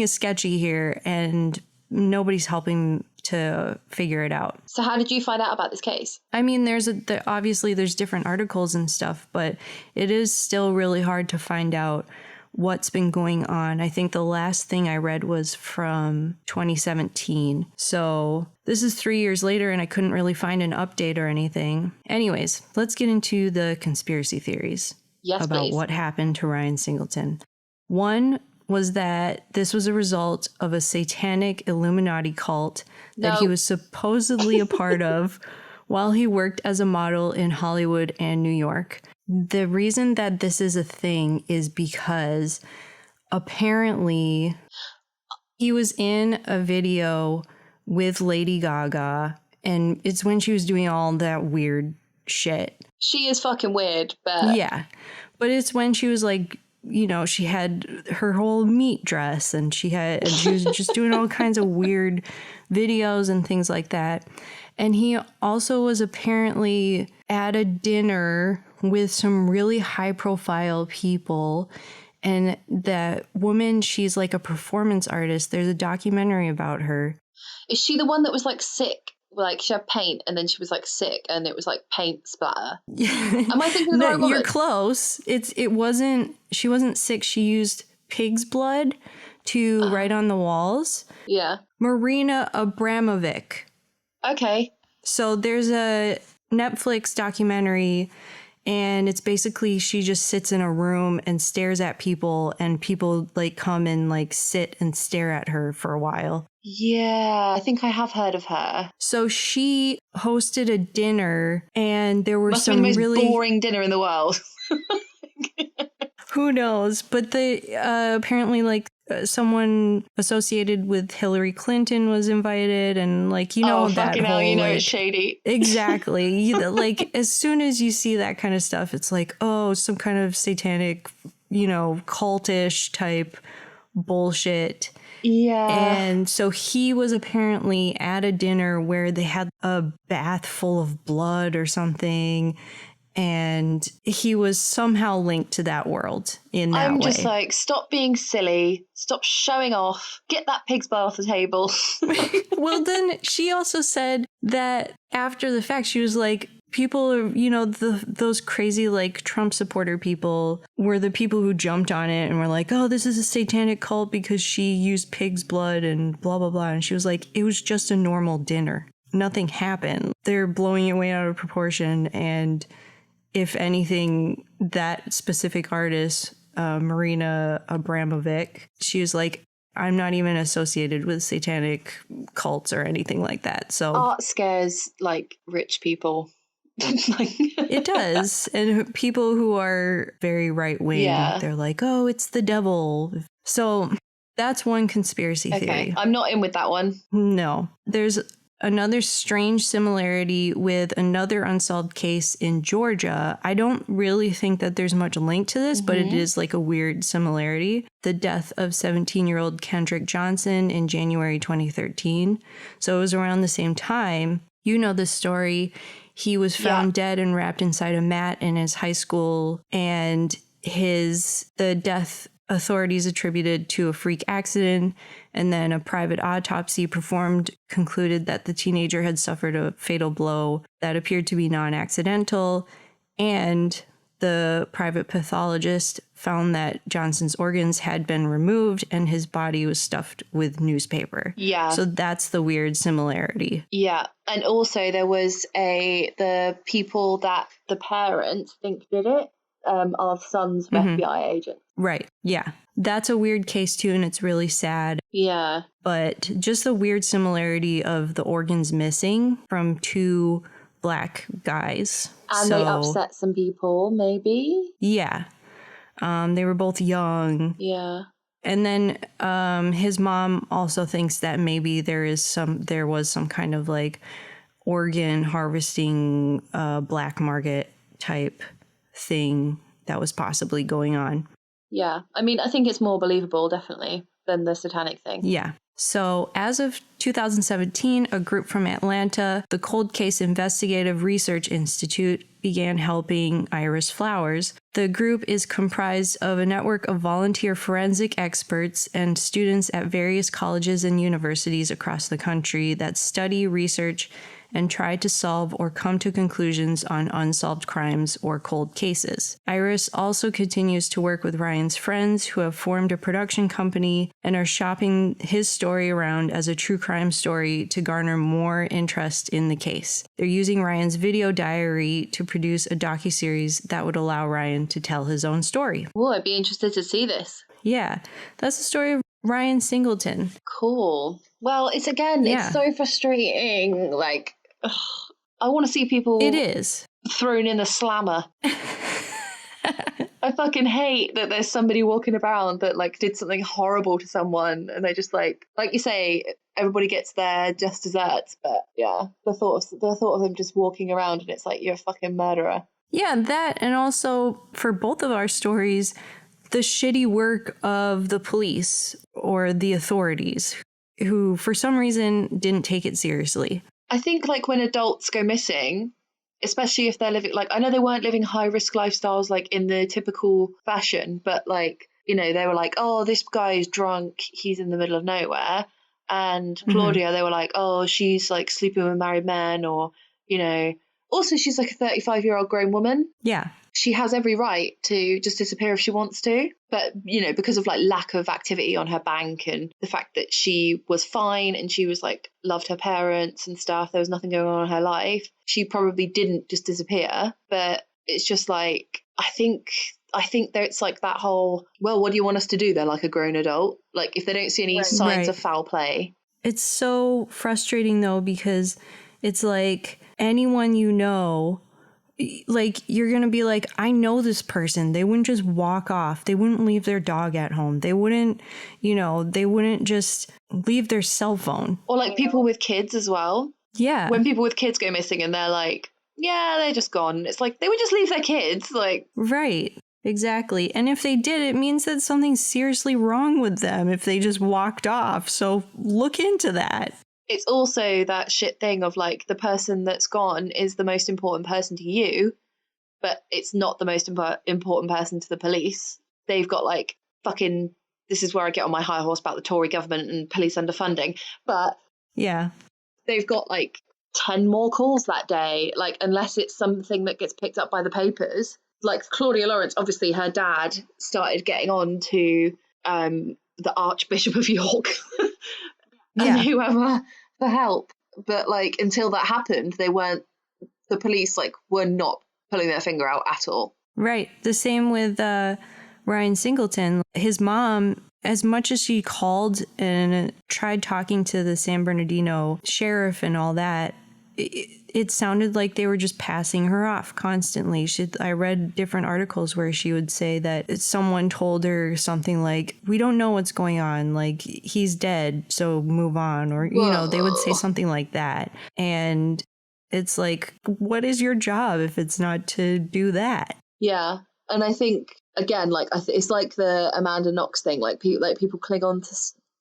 is sketchy here and nobody's helping to figure it out. So how did you find out about this case? I mean, obviously there's different articles and stuff, but it is still really hard to find out what's been going on. I think the last thing I read was from 2017. So this is 3 years later and I couldn't really find an update or anything. Anyways, let's get into the conspiracy theories about please. What happened to Ryan Singleton. One was that this was a result of a satanic Illuminati cult that he was supposedly a part of while he worked as a model in Hollywood and New York. The reason that this is a thing is because apparently he was in a video with Lady Gaga, and it's when she was doing all that weird shit. She is fucking weird, but... Yeah. But it's when she was like, she had her whole meat dress and she was just doing all kinds of weird videos and things like that. And he also was apparently at a dinner with some really high profile people. And that woman, she's like a performance artist. There's a documentary about her. Is she the one that was like sick? Like she had paint and then she was like sick and it was like paint splatter. Am I thinking of the right woman? You're close. She wasn't sick. She used pig's blood to write on the walls. Yeah. Marina Abramovic. Okay. So there's a Netflix documentary, And it's basically she just sits in a room and stares at people, and people like come and like sit and stare at her for a while. Yeah, I think I have heard of her. So she hosted a dinner, and there were Must have been the some most really boring dinner in the world. who knows, but they apparently like someone associated with Hillary Clinton was invited, and like Oh, that fucking hell, whole you know like it's shady. exactly like as soon as you see that kind of stuff, it's like, oh, some kind of satanic, cultish type bullshit. Yeah. And so he was apparently at a dinner where they had a bath full of blood or something, and he was somehow linked to that world in that I'm way. just like, stop being silly, stop showing off, get that pig's blood off the table. Well, then she also said that after the fact, she was like, people are, those crazy like Trump supporter people were the people who jumped on it and were like, oh, this is a satanic cult because she used pig's blood and blah, blah, blah. And she was like, it was just a normal dinner. Nothing happened. They're blowing it way out of proportion. And if anything, that specific artist, Marina Abramovic, she was like, I'm not even associated with satanic cults or anything like that. So art scares like rich people. It does. And people who are very right wing, they're like, oh, it's the devil. So that's one conspiracy theory. I'm not in with that one. No. There's another strange similarity with another unsolved case in Georgia. I don't really think that there's much link to this, but it is like a weird similarity. The death of 17-year-old Kendrick Johnson in January 2013. So it was around the same time. You know this story. He was found dead and wrapped inside a mat in his high school, and the death authorities attributed to a freak accident, and then a private autopsy performed concluded that the teenager had suffered a fatal blow that appeared to be non-accidental, and the private pathologist found that Johnson's organs had been removed and his body was stuffed with newspaper. Yeah. So that's the weird similarity. Yeah. And also there was the people that the parents think did it are sons of FBI agents. Right. Yeah. That's a weird case too, and it's really sad. Yeah. But just the weird similarity of the organs missing from two Black guys. And they upset some people, maybe? Yeah. They were both young. Yeah. And then his mom also thinks that maybe there was some kind of like organ harvesting black market type thing that was possibly going on. Yeah. I mean, I think it's more believable, definitely, than the satanic thing. Yeah. So as of 2017, a group from Atlanta, the Cold Case Investigative Research Institute, began helping Iris Flowers. The group is comprised of a network of volunteer forensic experts and students at various colleges and universities across the country that study, research, and try to solve or come to conclusions on unsolved crimes or cold cases. Iris also continues to work with Ryan's friends who have formed a production company and are shopping his story around as a true crime story to garner more interest in the case. They're using Ryan's video diary to produce a docuseries that would allow Ryan to tell his own story. Oh, I'd be interested to see this. Yeah, that's the story of Ryan Singleton. Cool. Well, it's so frustrating. Like, ugh, I want to see people thrown in a slammer. I fucking hate that there's somebody walking around that like did something horrible to someone and they just like you say, everybody gets their just desserts. But yeah, the thought of them just walking around and it's like, you're a fucking murderer. Yeah, that, and also for both of our stories, the shitty work of the police or the authorities who for some reason didn't take it seriously. I think like when adults go missing, especially if they're living, like, I know they weren't living high risk lifestyles like in the typical fashion, but like, you know, they were like, oh, this guy is drunk, he's in the middle of nowhere. And Claudia, they were like, oh, she's like sleeping with married men, or, you know, also she's like a 35-year-old grown woman. Yeah. She has every right to just disappear if she wants to. But, you know, because of like lack of activity on her bank and the fact that she was fine and she was like loved her parents and stuff, there was nothing going on in her life, she probably didn't just disappear. But it's just like, I think that it's like that whole, well, what do you want us to do? They're like a grown adult. Like, if they don't see any signs of foul play. It's so frustrating, though, because it's like anyone you know, like, you're going to be like, I know this person. They wouldn't just walk off. They wouldn't leave their dog at home. They wouldn't, they wouldn't just leave their cell phone. Or like people with kids as well. Yeah. When people with kids go missing and they're like, yeah, they're just gone. It's like, they would just leave their kids. Like, right. Exactly. And if they did, it means that something's seriously wrong with them if they just walked off. So look into that. It's also that shit thing of like, the person that's gone is the most important person to you, but it's not the most important person to the police. They've got like fucking, this is where I get on my high horse about the Tory government and police underfunding. But yeah, they've got like 10 more calls that day, like, unless it's something that gets picked up by the papers. Like Claudia Lawrence, obviously her dad started getting on to the Archbishop of York and whoever for help. But like, until that happened, the police like were not pulling their finger out at all. Right. The same with Ryan Singleton. His mom, as much as she called and tried talking to the San Bernardino sheriff and all that, it sounded like they were just passing her off constantly. I read different articles where she would say that someone told her something like, we don't know what's going on, like, he's dead, so move on. Or, they would say something like that. And it's like, what is your job if it's not to do that? Yeah. And I think, again, like, it's like the Amanda Knox thing, like people cling on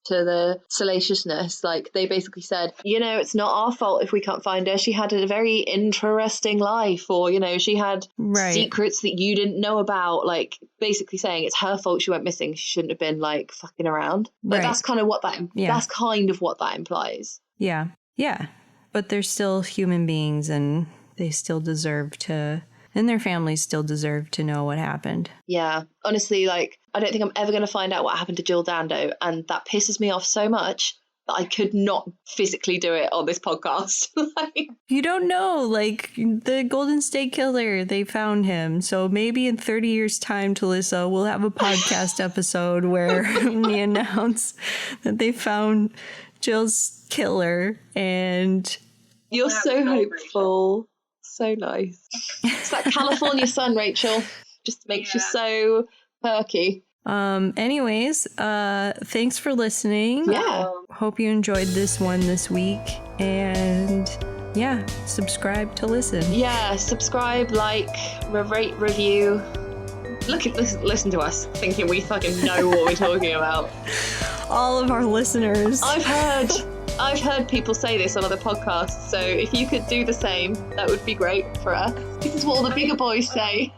to the salaciousness. Like, they basically said, it's not our fault if we can't find her. She had a very interesting life, or, she had secrets that you didn't know about. Like, basically saying it's her fault she went missing. She shouldn't have been like fucking around. Like, that's kind of what that's kind of what that implies. Yeah. Yeah. But they're still human beings, and they still deserve to, and their families still deserve to know what happened. Yeah. Honestly, like, I don't think I'm ever going to find out what happened to Jill Dando, and that pisses me off so much that I could not physically do it on this podcast. You don't know, like, the Golden State Killer, they found him. So maybe in 30 years' time, Talissa, we'll have a podcast episode where we announce that they found Jill's killer. And you're so hopeful. So nice. It's that California sun, Rachel. Just makes you so perky. Anyways, thanks for listening. Yeah. Hope you enjoyed this one this week. And yeah, subscribe to listen. Yeah, subscribe, like, rate, review. Listen to us thinking we fucking know what we're talking about. All of our listeners. I've heard people say this on other podcasts, so if you could do the same, that would be great for us. This is what all the bigger boys say.